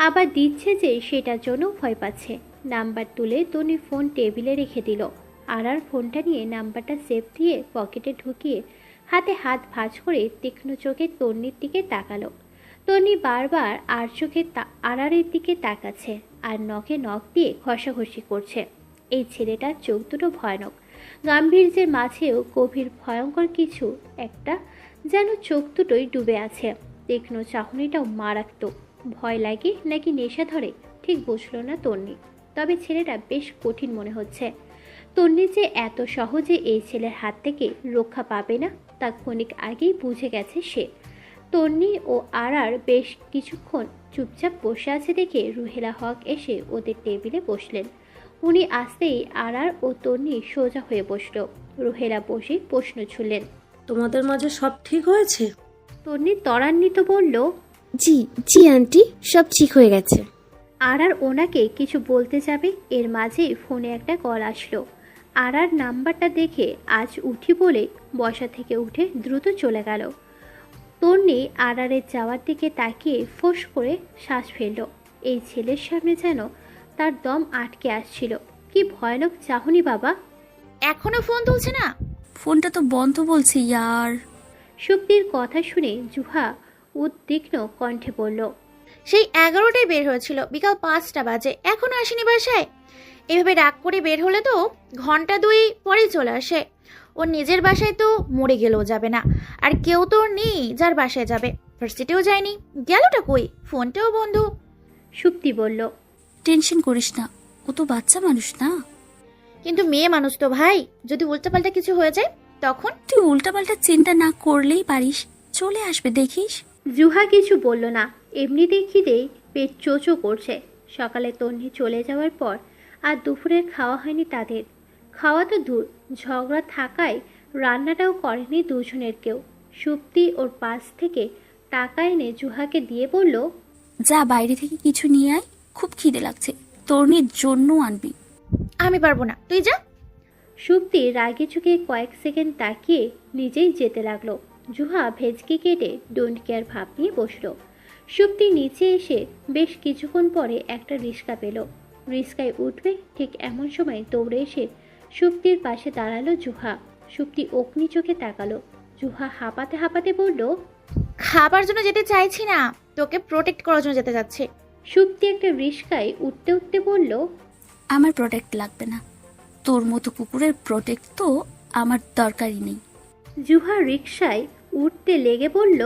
Speaker 2: আবার দিচ্ছে যে সেটার জন্য ভয় পাচ্ছে। নাম্বার তুলে তন্নি ফোন টেবিলে রেখে দিল। আরার ফোনটা নিয়ে নাম্বারটা সেভ দিয়ে পকেটে ঢুকিয়ে হাতে হাত ভাঁজ করে তীক্ষ্ণ চোখে তন্নির দিকে তাকালো। তন্নি বারবার আর চোখে আরারের দিকে তাকাচ্ছে আর নখে নখ দিয়ে ঘষাঘষি করছে। এই ছেলেটার চোখ দুটো ভয়ানক, গাম্ভীর্যের মাঝেও গভীর ভয়ঙ্কর কিছু একটা, যেন চোখ দুটোই ডুবে আছে। তীক্ষ্ণ চাহনিটাও মারাত্মক। ভয় লাগে নাকি নেশা ধরে ঠিক বুঝলো না তন্নি, তবে ছেলেটা বেশ কঠিন মনে হচ্ছে। তন্নি যে এত সহজে এই ছেলের হাত থেকে রক্ষা পাবে না তা ক্ষণিক আগেই বুঝে গেছে সে। তন্নি ও আরার বেশ কিছুক্ষণ চুপচাপ বসে আছে দেখে রুহেলা হক এসে ওদের টেবিলে বসলেন। উনি আসতেই আরার ও তন্নি সোজা হয়ে বসল। রুহেলা বসে প্রশ্ন ছুড়লেন,
Speaker 11: তোমাদের মাঝে সব ঠিক হয়েছে?
Speaker 2: তন্নি ত্বরান্বিত বলল,
Speaker 4: জি জি আন্টি, সব ঠিক হয়ে গেছে।
Speaker 2: আরার ওনাকে কিছু বলতে যাবে, এর মাঝেই ফোনে একটা কল আসলো। আরার নাম্বারটা দেখে আজ উঠি বলে বসা থেকে উঠে দ্রুত চলে গেল। তন্নি আরারের যাওয়ার দিকে তাকিয়ে ফোঁস করে শ্বাস ফেলল। এই ছেলের সামনে যেন তার দম আটকে আসছিল। কি ভয়ানক চাহনি বাবা!
Speaker 3: এখনো ফোন তুলছে না?
Speaker 1: ফোনটা তো বন্ধ বলছে ইয়ার।
Speaker 2: শুক্তির কথা শুনে জুহা উদ্বিগ্ন কণ্ঠে বলল,
Speaker 3: সেই 11টায় বের হয়েছিল, বিকাল 5টা বাজে, এখনো আসেনি বাসায়। এভাবে রাগ করে বের হলে তো ঘন্টা 2 পরেই চলে আসে। ওর নিজের বাসায় তো মরে গেলেও যাবে না, আর কেউ তো ওর নেই যার বাসায় যাবে। ভার্সিটিও যায়নি, গেলটা কই? ফোনটাও বন্ধ।
Speaker 2: শুক্তি বলল,
Speaker 1: টেনশন করিস না, ও তো বাচ্চা মানুষ না।
Speaker 3: কিন্তু মেয়ে মানুষ তো ভাই, যদি উল্টাপাল্টা কিছু হয়ে যায় তখন?
Speaker 1: তুই উল্টাপাল্টা চিন্তা না করলেই পারিস, চলে আসবে দেখিস।
Speaker 2: জুহা কিছু বলল না, এমনিতেই খিদেই পেট চোচো করছে। সকালে তন্নি চলে যাওয়ার পর আর দুপুরের খাওয়া হয়নি তাদের। খাওয়া তো দূর, ঝগড়া থাকায় রান্নাটাও করেনি দুজনের কেউ। সুপ্তি ওর পাশ থেকে টাকা এনে জুহাকে দিয়ে বলল,
Speaker 1: যা বাইরে থেকে কিছু নিয়ে আয়, খুব খিদে লাগছে, তরুণীর জন্য আনবি।
Speaker 3: আমি পারবো না, তুই যা।
Speaker 2: সুপ্তি রাগে চুকে কয়েক সেকেন্ড তাকিয়ে নিজেই যেতে লাগলো। জুহা ভেজকি কেটে ডোন্ট কেয়ার ভাব নিয়ে বসলো। সুপ্তি নিচে এসে বেশ কিছুক্ষণ পরে একটা রিক্সা পেল। রিক্সায় উঠবে ঠিক এমন সময় দৌড়ে এসে সুপ্তির পাশে দাঁড়ালো জুহা। সুপ্তি অগ্নি চোখে তাকালো। জুহা হাঁপাতে হাঁপাতে বলল,
Speaker 3: খাবার জন্য যেতে চাইছি না, তোকে প্রোটেক্ট করার জন্য যেতে যাচ্ছে।
Speaker 2: সুপ্তি একটা রিক্সায় উঠতে উঠতে বলল,
Speaker 1: আমার প্রোটেক্ট লাগবে না, তোর মতো কুকুরের প্রোটেক্ট তো আমার দরকারই নেই।
Speaker 2: জুহা রিক্সায় উঠতে লেগে বলল,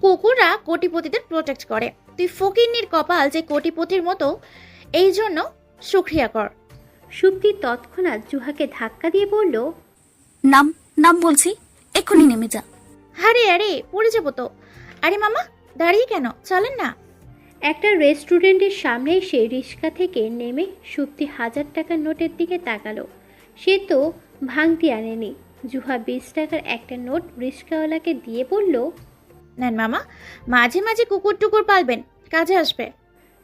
Speaker 3: কুকুররা কোটিপতিদের প্রোটেক্ট করে, তুই ফকিন্নির কপাল যে কোটিপতির মতো, এই জন্য শুকরিয়া কর।
Speaker 2: সুপ্তি তৎক্ষণাৎ জুহাকে ধাক্কা দিয়ে বলল,
Speaker 1: নাম নাম বলছি, এক্ষুনি নেমে যা।
Speaker 3: আরে আরে পড়ে যাবো তো। আরে মামা দাঁড়িয়ে কেন, চলেন না।
Speaker 2: একটা রেস্টুরেন্টের সামনে এসে রিক্সা থেকে নেমে সুপ্তি 1000 টাকার নোটের দিকে তাকালো। সে তো ভাঙতি আনেনি। জুহা 20 টাকার একটা নোট রিক্সাওয়ালাকে দিয়ে বলল,
Speaker 3: নেন মামা, মাঝে মাঝে কুকুর টুকুর পালবেন, কাজে আসবে।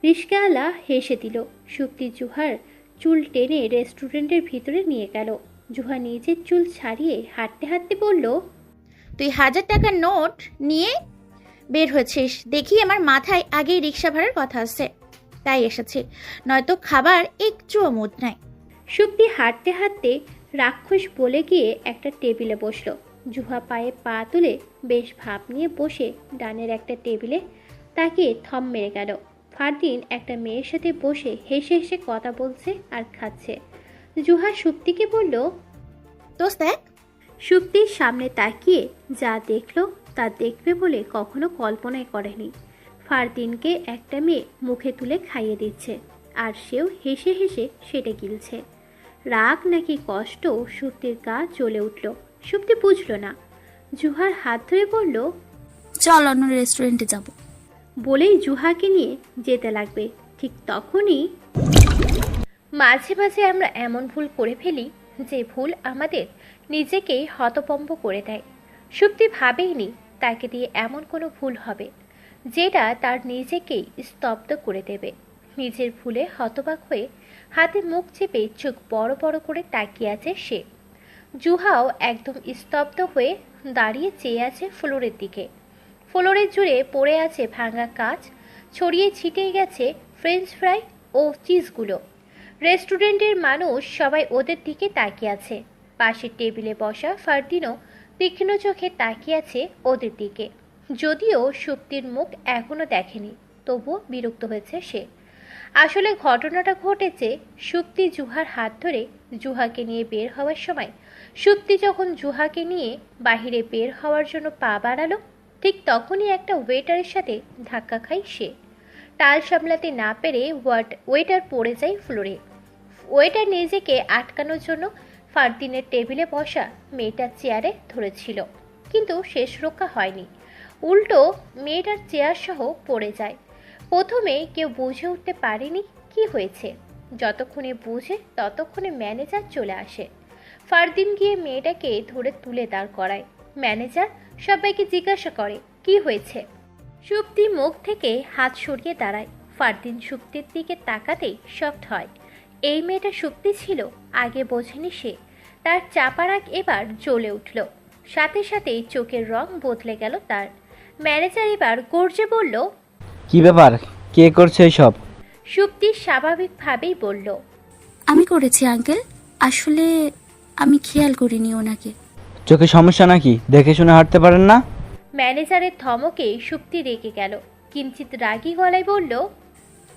Speaker 2: রিক্সাওয়ালা হেসে দিল। সুপ্তি জুহার চুল টেনে রেস্টুরেন্টের ভিতরে নিয়ে গেল। জুহা নিজের চুল ছাড়িয়ে হাঁটতে হাঁটতে বলল,
Speaker 3: তুই 1000 টাকার নোট নিয়ে বের হয়েছিস দেখি আমার মাথায় আগেই রিক্সা ভাড়ার কথা আসছে, তাই এসেছি, নয়তো খাবার একটুও মুড নাই।
Speaker 2: সুপ্তি হাঁটতে হাঁটতে রাক্ষস বলে গিয়ে একটা টেবিলে বসলো। জুহা পায়ে পা তুলে বেশ ভাব নিয়ে বসে ডানের একটা টেবিলে তাকিয়ে থম মেরে গেল। ফারদিন একটা মেয়ের সাথে বসে হেসে হেসে কথা বলছে আর খাচ্ছে। জুহা সুপ্তিকে বলল,
Speaker 3: দোস্ত দেখ।
Speaker 2: সুপ্তির সামনে তাকিয়ে যা দেখলো তা দেখবে বলে কখনো কল্পনাই করেনি। ফারদিনকে একটা মেয়ে মুখে তুলে খাইয়ে দিচ্ছে, আর সেও হেসে হেসে সেটা গিলছে। রাগ নাকি কষ্ট সুপ্তির গা জ্বলে উঠল। সুপ্তি বুঝল না। জুহার হাত ধরে বলল,
Speaker 1: চল অন্য রেস্টুরেন্টে যাব।
Speaker 2: বলেই জুহাকে নিয়ে যেতে লাগবে। ঠিক তখনই মাঝে মাঝে আমরা এমন ভুল করে ফেলি, যে ভুল আমাদের নিজেকেই হতভম্ব করে দেয়। সুপ্তি ভাবেইনি তাকে দিয়ে এমন কোনো ভুল হবে যেটা তার নিজেকেই স্তব্ধ করে দেবে। নিজের ভুলে হতবাক হয়ে হাতে মুখ চেপে চোখ বড় বড় করে তাকিয়ে আছে সে। জুহাও একদম স্তব্ধ হয়ে দাঁড়িয়ে চেয়ে আছে ফ্লোরের দিকে। ফ্লোরের জুড়ে পড়ে আছে ভাঙা কাঁচ, ছড়িয়ে ছিটিয়ে গেছে ফ্রেঞ্চ ফ্রাই ও চিজগুলো। রেস্টুরেন্টের মানুষ সবাই ওদের দিকে তাকিয়ে আছে। পাশের টেবিলে বসা ফারদিনও তীক্ষ্ণ চোখে তাকিয়ে আছে ওদের দিকে। যদিও সুপ্তির মুখ এখনো দেখেনি, তবুও বিরক্ত হয়েছে সে। আসলে ঘটনাটা ঘটেছে সুপ্তি জুহার হাত ধরে জুহাকে নিয়ে বের হওয়ার সময়। সুপ্তি যখন জুহাকে নিয়ে বাহিরে বের হওয়ার জন্য পা বাড়ালো, ঠিক তখনই একটা ওয়েটারের সাথে ধাক্কা খায় সে। টাল সামলাতে না পেরে ওয়েটার পড়ে যায় ফ্লোরে। ওয়েটার নিজেকে আটকানোর জন্য ফারদিনের টেবিলে বসা মেয়েটার চেয়ারে ধরেছিল, কিন্তু শেষ রক্ষা হয়নি। উল্টো মেয়েটার চেয়ার সহ পড়ে যায়। প্রথমে কেউ বুঝে উঠতে পারেনি কি হয়েছে। যতক্ষণে বুঝে ততক্ষণে ম্যানেজার চলে আসে। ফারদিন গিয়ে মেয়েটাকে ধরে তুলে দাঁড় করায়। ম্যানেজার সবাইকে জিজ্ঞাসা করে কি হয়েছে। সুপ্তি মুখ থেকে হাত সরিয়ে দাঁড়ায়। ফারদিন সুপ্তির দিকে তাকাতেই শকড হয়। এই মেয়েটা সুপ্তি ছিল, আগে বোঝেনি সে। তার চাপা রাগ এবার জ্বলে উঠল, সাথে সাথেই চোখের রং বদলে গেল তার। ম্যানেজার এবার গর্জে বলল,
Speaker 12: কি ব্যাপার, কে করছে এসব?
Speaker 2: সুপ্তি স্বাভাবিকভাবেই বলল,
Speaker 1: আমি করেছি আঙ্কেল, আসলে আমি খেয়াল করিনি ওনাকে।
Speaker 12: চোখে সমস্যা নাকি? দেখে শুনে হাঁটতে পারেন না?
Speaker 2: ম্যানেজারের ধমকে সুপ্তি রেগে গেল। কিঞ্চিত রাগী গলায় বলল,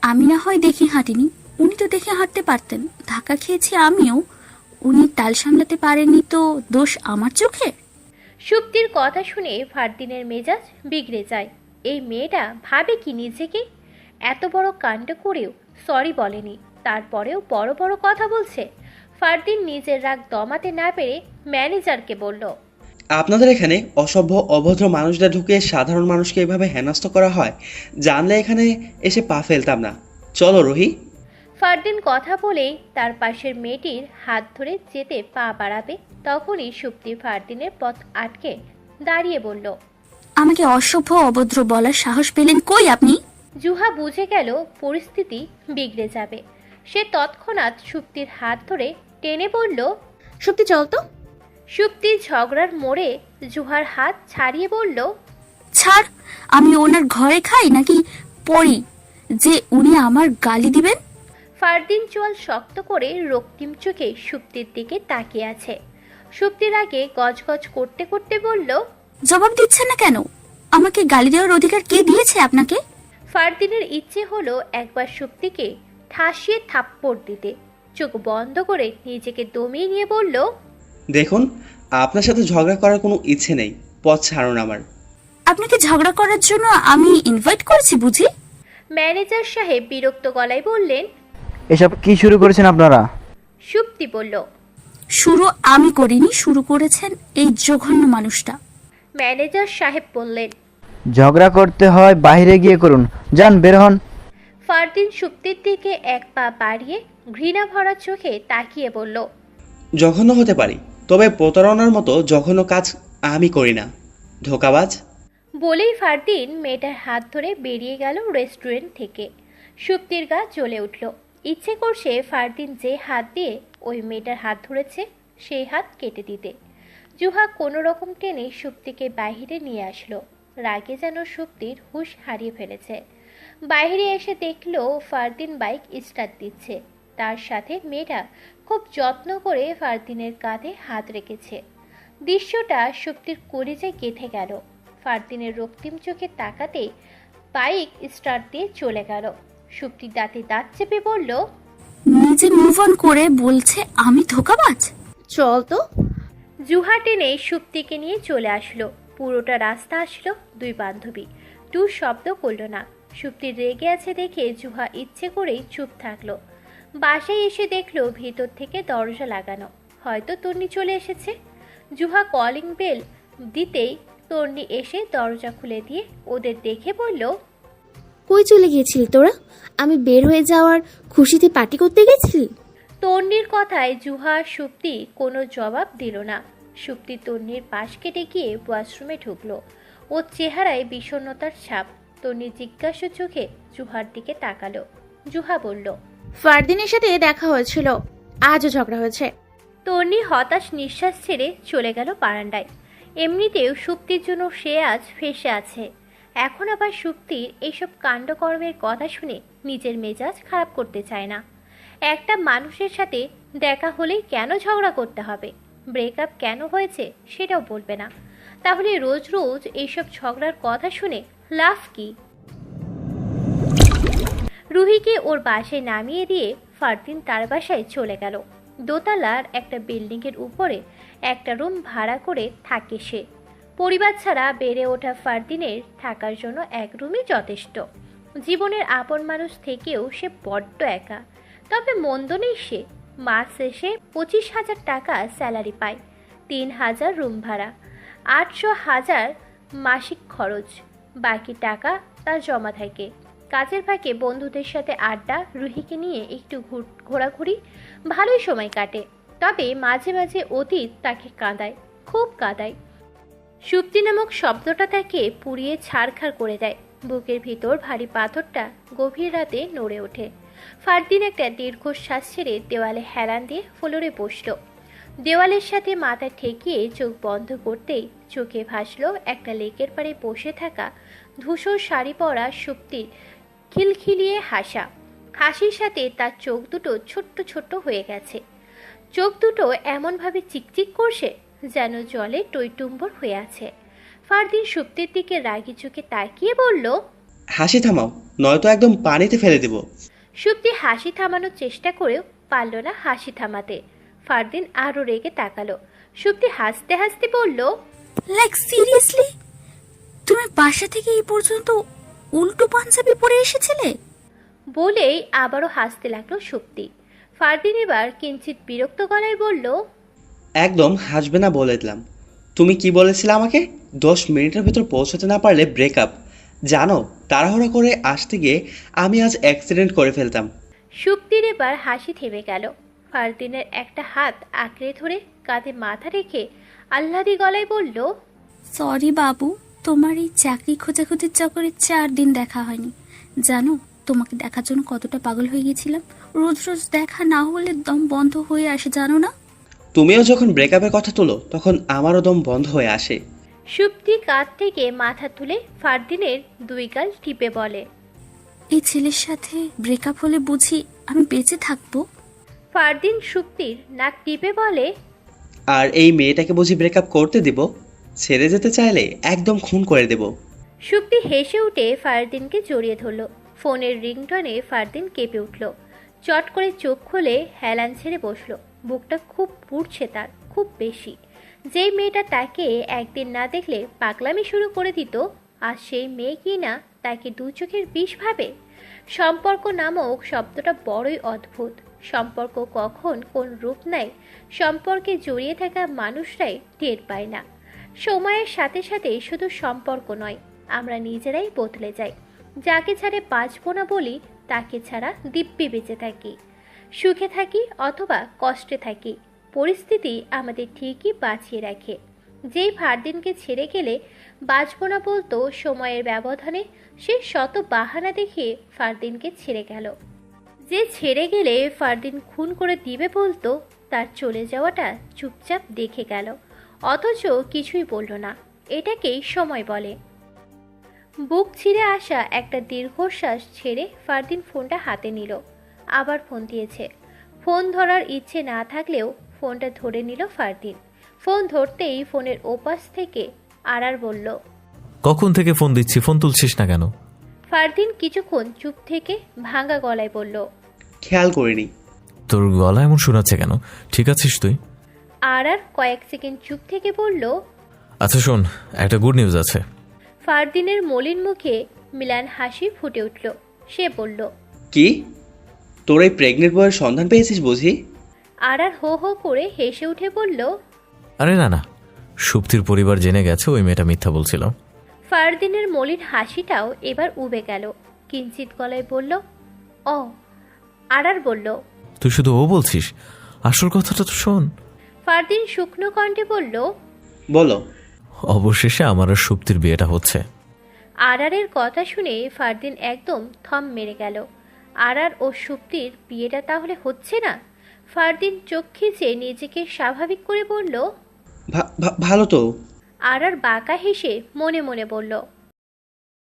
Speaker 1: আমি না হয় দেখে হাঁটিনি, উনি তো দেখে হাঁটতে পারতেন। ধাক্কা খেয়েছি আমিও, উনি তাল সামলাতে পারেননি তো দোষ আমার চোখে?
Speaker 2: সুপ্তির কথা শুনে ফারদিনের মেজাজ বিগড়ে যায়। এই মেয়েটা ভাবে কি নিজেকে? এত বড় কাণ্ড করেও সরি বলেনি, তারপরেও বড় বড় কথা বলছে। ফারদিন নিজের রাগ দমাতে না পেরে ম্যানেজারকে বলল,
Speaker 8: আপনাদের এখানে অসভ্য অভদ্র মানুষদের ঢুকিয়ে সাধারণ মানুষকে এভাবে হেনস্থ করা হয়, জানলে এখানে এসে পা ফেলতাম না। চলো রুহি।
Speaker 2: ফারদিন কথা বলেই তার পাশের মেয়েটির হাত ধরে যেতে পা বাড়াবে, তখনই সুপ্তি ফারদিনের পথ আটকে দাঁড়িয়ে বলল,
Speaker 1: আমাকে অসভ্য অভদ্র বলার সাহস পেলেন কই আপনি?
Speaker 2: জুহা বুঝে গেল পরিস্থিতি বিগড়ে যাবে। সে তৎক্ষণাৎ সুপ্তির হাত ধরে টেনে বলল,
Speaker 3: সুপ্তি চল তো।
Speaker 2: সুপ্তি ঝগড়ার মোড়ে জুহার হাত ছাড়িয়ে বলল,
Speaker 1: ছাড়, আমি ওনার ঘরে খাই নাকি পড়ি যে উনি আমার গালি দিবেন?
Speaker 2: ফারদিন চোয়াল শক্ত করে রক্তিম চোখে সুপ্তির দিকে তাকিয়ে আছে। সুপ্তির আগে গজগজ করতে করতে বলল,
Speaker 1: জবাব দিচ্ছেন না কেন? আমাকে গালি দেওয়ার অধিকার কে দিয়েছে আপনাকে?
Speaker 2: ফারদিনের ইচ্ছে হলো একবার সুপ্তিকে ঠাসিয়ে থাপ্পড় দিতে। চোখ বন্ধ করে নিজেকে দমিয়ে নিয়ে বলল,
Speaker 8: দেখুন, আপনার সাথে ঝগড়া করার কোনো ইচ্ছে নেই, পথ ছাড়ুন আমার।
Speaker 1: আপনাকে ঝগড়া করার জন্য আমি ইনভাইট করেছি বুঝি?
Speaker 2: ম্যানেজার সাহেব বিরক্ত গলায় বললেন।
Speaker 12: এসব কি শুরু করেছেন আপনারা?
Speaker 2: সুপ্তি বলল,
Speaker 1: শুরু আমি করিনি, শুরু করেছেন এই জঘন্য মানুষটা।
Speaker 2: ম্যানেজার সাহেব বললেন,
Speaker 12: ঝগড়া করতে হয় বাইরে গিয়ে করুন, যান বের হন।
Speaker 2: ফারদিন সুপ্তির দিকে এক পা বাড়িয়ে ঘৃণা ভরা চোখে তাকিয়ে বলল,
Speaker 8: জঘন্য হতে পারি, তবে প্রতারণার মতো জঘন্য কাজ আমি করি না, ধোঁকাবাজ।
Speaker 2: বলেই ফারদিন মেয়েটার হাত ধরে বেরিয়ে গেল রেস্টুরেন্ট থেকে। সুপ্তির গা জ্বলে উঠল। ইচ্ছে করছে ফারদিন যে হাত দিয়ে ওই মেয়েটার হাত ধরেছে সেই হাত কেটে দিতে। জুহা কোনো রকম টেনে সুপ্তিকে বাহিরে নিয়ে আসলো। রাগে যেন সুপ্তির হুঁশ হারিয়ে ফেলেছে। বাইরে এসে দেখলো ফারদিন বাইক স্টার্ট দিচ্ছে। তার সাথে মেয়েটা খুব যত্ন করে ফারদিনের কাঁধে হাত রেখেছে। দৃশ্যটা সুপ্তির কলিজায় গেঁথে গেল। ফারদিনের রক্তিম চোখে তাকাতে বাইক স্টার্ট দিয়ে চলে গেল। সুপ্তি দাঁতে দাঁত চেপে বলল,
Speaker 1: নিজে মুভ অন করে বলছে আমি ধোঁকাবাজ।
Speaker 3: চল তো।
Speaker 2: জুহা টেনে সুপ্তিকে নিয়ে চলে আসলো। পুরোটা রাস্তা আসলো দুই বান্ধবী, টু শব্দ করল না। সুপ্তি রেগে আছে দেখে জুহা ইচ্ছে করেই চুপ থাকলো। বাসায় এসে দেখলো ভিতর থেকে দরজা লাগানো, হয়তো তন্নি চলে এসেছে। জুহা কলিং বেল দিতেই তন্নি এসে দরজা খুলে দিয়ে ওদের দেখে বলল,
Speaker 4: কই চলে গিয়েছিলি তোরা? আমি বের হয়ে যাওয়ার খুশিতে পার্টি করতে গেছিলি?
Speaker 2: তন্নির কথায় জুহা আর সুপ্তি কোনো জবাব দিল না। সুপ্তি তন্নির পাশ কেটে গিয়ে ওয়াশরুমে ঢুকলো। ওর চেহারায় বিষণ্ণতার ছাপ। তন্নি জিজ্ঞাসু চোখে জুহার দিকে তাকালো। জুহা বলল,
Speaker 3: ফারদিনের সাথে দেখা হয়েছিল, আজও ঝগড়া হয়েছে।
Speaker 2: তন্নি হতাশ নিঃশ্বাস ছেড়ে চলে গেল বারান্দায়। এমনিতেও সুপ্তির জন্য সে আজ ফেঁসে আছে। এখন আবার সুপ্তির এইসব কাণ্ডকর্মের কথা শুনে নিজের মেজাজ খারাপ করতে চায় না। একটা মানুষের সাথে দেখা হলেই কেন ঝগড়া করতে হবে? ব্রেকআপ কেন হয়েছে সেটাও বলবে না। তাহলে রোজ রোজ এইসব ঝগড়ার কথা শুনে লাভ কি? রুহিকে ওর বাসায় নামিয়ে দিয়ে ফারদিন তার বাসায় চলে গেল। দোতলার একটা বিল্ডিংয়ের উপরে একটা রুম ভাড়া করে থাকে সে। পরিবার ছাড়া বেড়ে ওঠা ফারদিনের থাকার জন্য এক রুমই যথেষ্ট। জীবনের আপন মানুষ থেকেও সে বড্ড একা। তবে মন্দ নেই সে। মাস শেষে 25,000 টাকা স্যালারি পায়, 3,000 রুম ভাড়া, 800,000 মাসিক খরচ। বাকি টাকা তার জমা থাকে। কাজের ফাঁকে বন্ধুদের সাথে আড্ডা, রুহিকে নিয়ে একটু ঘোরাঘুরি, ভালোই সময় কাটে। তবে মাঝে মাঝে অতীত তাকে কাঁদায়, খুব কাঁদায়। সুপ্তি নামক শব্দটা তাকে পুড়িয়ে ছারখার করে দেয়। বুকের ভিতর ভারী পাথরটা গভীর রাতে নড়ে ওঠে। ফারদিন একটা দীর্ঘশ্বাস ছেড়ে দেওয়ালে হেলান দিয়ে ফ্লোরে বসল। দেওয়ালের সাথে মাথা ঠেকিয়ে চোখ বন্ধ করতেই চোখে ভাসল একটা লেকের পাড়ে বসে থাকা ধূসর শাড়ি পরা সুপ্তির খিলখিলিয়ে হাসা। হাসির সাথে তার চোখ দুটো ছোট্ট ছোট্ট হয়ে গেছে। চোখ দুটো এমনভাবে চিকচিক করছে যেন জলে টইটুম্বর হয়ে আছে। ফারদিন সুপ্তির দিকে রাগি চোখে তাকিয়ে বলল,
Speaker 8: হাসি থামাও, নয়তো একদম পানিতে ফেলে দেব।
Speaker 2: সুপ্তি হাসি থামানোর চেষ্টা করেও পারল না হাসি থামাতে। ফারদিন আরো রেগে তাকালো। সুপ্তি হাসতে হাসতে বলল,
Speaker 1: লাইক সিরিয়াসলি, তুমি বাসা থেকে এই পর্যন্ত উল্টো পাঞ্জাবি পরে এসেছিলে?
Speaker 2: বলেই আবারও হাসতে লাগলো সুপ্তি। ফারদিন এবার কিঞ্চিত বিরক্ত গলায় বলল,
Speaker 8: একদম হাসবে না বলে দিলাম। তুমি কি বলেছিলে আমাকে? 10 মিনিটের ভেতর পৌঁছাতে না পারলে ব্রেকআপ। জানো, তাড়াহুড়া করে আসতে গিয়ে আমি আজ অ্যাক্সিডেন্ট করে ফেলতাম।
Speaker 2: সুপ্তির এবার হাসি থেমে গেল। ফারদিনের একটা হাত আঁকড়ে ধরে কাঁধে মাথা রেখে আহ্লাদি গলায় বলল,
Speaker 1: সরি বাবু, তোমার এই চাকরি খোঁজাখুঁজির চক্করে 4 দিন দেখা হয়নি। জানো তোমাকে দেখার জন্য কতটা পাগল হয়ে গেছিলাম। রোজ রোজ দেখা না হলে দম বন্ধ হয়ে আসে, জানো না?
Speaker 8: তুমিও যখন ব্রেকআপের কথা তোলো তখন আমারও দম বন্ধ হয়ে আসে।
Speaker 2: সুপ্তি কাঁধ থেকে মাথা তুলে ফারদিনের 2 গাল টিপে বলে,
Speaker 1: এই ছেলের সাথে ব্রেকআপ হলে বুঝি আমি বেঁচে থাকবো?
Speaker 2: ফারদিন সুপ্তির নাক টিপে বলে,
Speaker 8: আর এই মেয়েটাকে বুঝি ব্রেকআপ করতে দিব? ছেড়ে যেতে চাইলে একদম খুন করে দেব।
Speaker 2: সুপ্তি হেসে উঠে ফারদিনকে জড়িয়ে ধরল। ফোনের রিংটনে ফারদিন কেঁপে উঠল। চট করে চোখ খুলে হেলান ছেড়ে বসলো। বুকটা খুব পুড়ছে তার, খুব বেশি। যেই মেয়েটা তাকে একদিন না দেখলে পাগলামি শুরু করে দিত, আর সেই মেয়ে কি না তাকে 2 চোখের বিষ ভাবে। সম্পর্ক নামক শব্দটা বড়ই অদ্ভুত। সম্পর্ক কখন কোন রূপ নেয় সম্পর্কে জড়িয়ে থাকা মানুষরাই টের পায় না। সময়ের সাথে সাথে শুধু সম্পর্ক নয়, আমরা নিজেরাই বদলে যাই। যাকে ছাড়ে বাঁচবো না বলি তাকে ছাড়া দিব্যি বেঁচে থাকি। সুখে থাকি অথবা কষ্টে থাকি, পরিস্থিতি আমাদের ঠিকই বাঁচিয়ে রাখে। যেই ফারদিনকে ছেড়ে গেলে বাঁচবো না বলতো, সময়ের ব্যবধানে সে শত বাহানা দেখিয়ে ফারদিনকে ছেড়ে গেল। যে ছেড়ে গেলে ফারদিন খুন করে দিবে বলতো, তার চলে যাওয়াটা চুপচাপ দেখে গেল, অথচ কিছুই বলল না। এটাকেই সময় বলে। বুক ছিঁড়ে আসা একটা দীর্ঘশ্বাস ছেড়ে ফারদিন ফোনটা হাতে নিল। আবার ফোন দিয়েছে। ফোন ধরার ইচ্ছে না থাকলেও ফোনটা ধরে নিল ফারদিন। ফোন ধরতেই ফোনের ওপাশ থেকে আরার বলল,
Speaker 6: কখন থেকে ফোন দিচ্ছি, ফোন তুলছিস না কেন?
Speaker 2: ফারদিন কিছুক্ষণ চুপ থেকে ভাঙা গলায় বলল,
Speaker 8: খেয়াল করিনি।
Speaker 6: তোর গলা এমন শোনাচ্ছে কেন? ঠিক আছিস তুই?
Speaker 2: আরার কয়েক সেকেন্ড চুপ থেকে বলল,
Speaker 6: আচ্ছা শোন, একটা গুড নিউজ আছে।
Speaker 2: ফারদিনের মলিন মুখে মিলান হাসি ফুটে উঠল। সে বলল,
Speaker 8: কি? তোর এই প্রেগনেন্ট বয়ের সন্ধান পেয়েছিস বুঝি?
Speaker 2: আরার হো হো করে হেসে উঠে বলল,
Speaker 6: আরে না না, সুপ্তির পরিবার জেনে গেছে ওই মেয়েটা মিথ্যা বলছিল।
Speaker 2: ফারদিনের মলিন হাসিটাও এবার উবে গেল। কিঞ্চিত গলায় বলল, ও। আরার বলল,
Speaker 6: তুই শুধু ও বলছিস, আসল কথাটা তো শোন।
Speaker 2: ফারদিন শুকনো কণ্ঠে বলল,
Speaker 8: বলো।
Speaker 6: অবশেষে আমার আর সুপ্তির বিয়েটা হচ্ছে।
Speaker 2: আরারের কথা শুনে ফারদিন একদম থম মেরে গেল। আরার ও সুপ্তির বিয়েটা তাহলে হচ্ছে না? ফারদিন চোখ খিচে নিজেকে স্বাভাবিক করে বলল,
Speaker 8: ভালো তো।
Speaker 2: আরার বাঁকা হেসে মনে মনে বলল,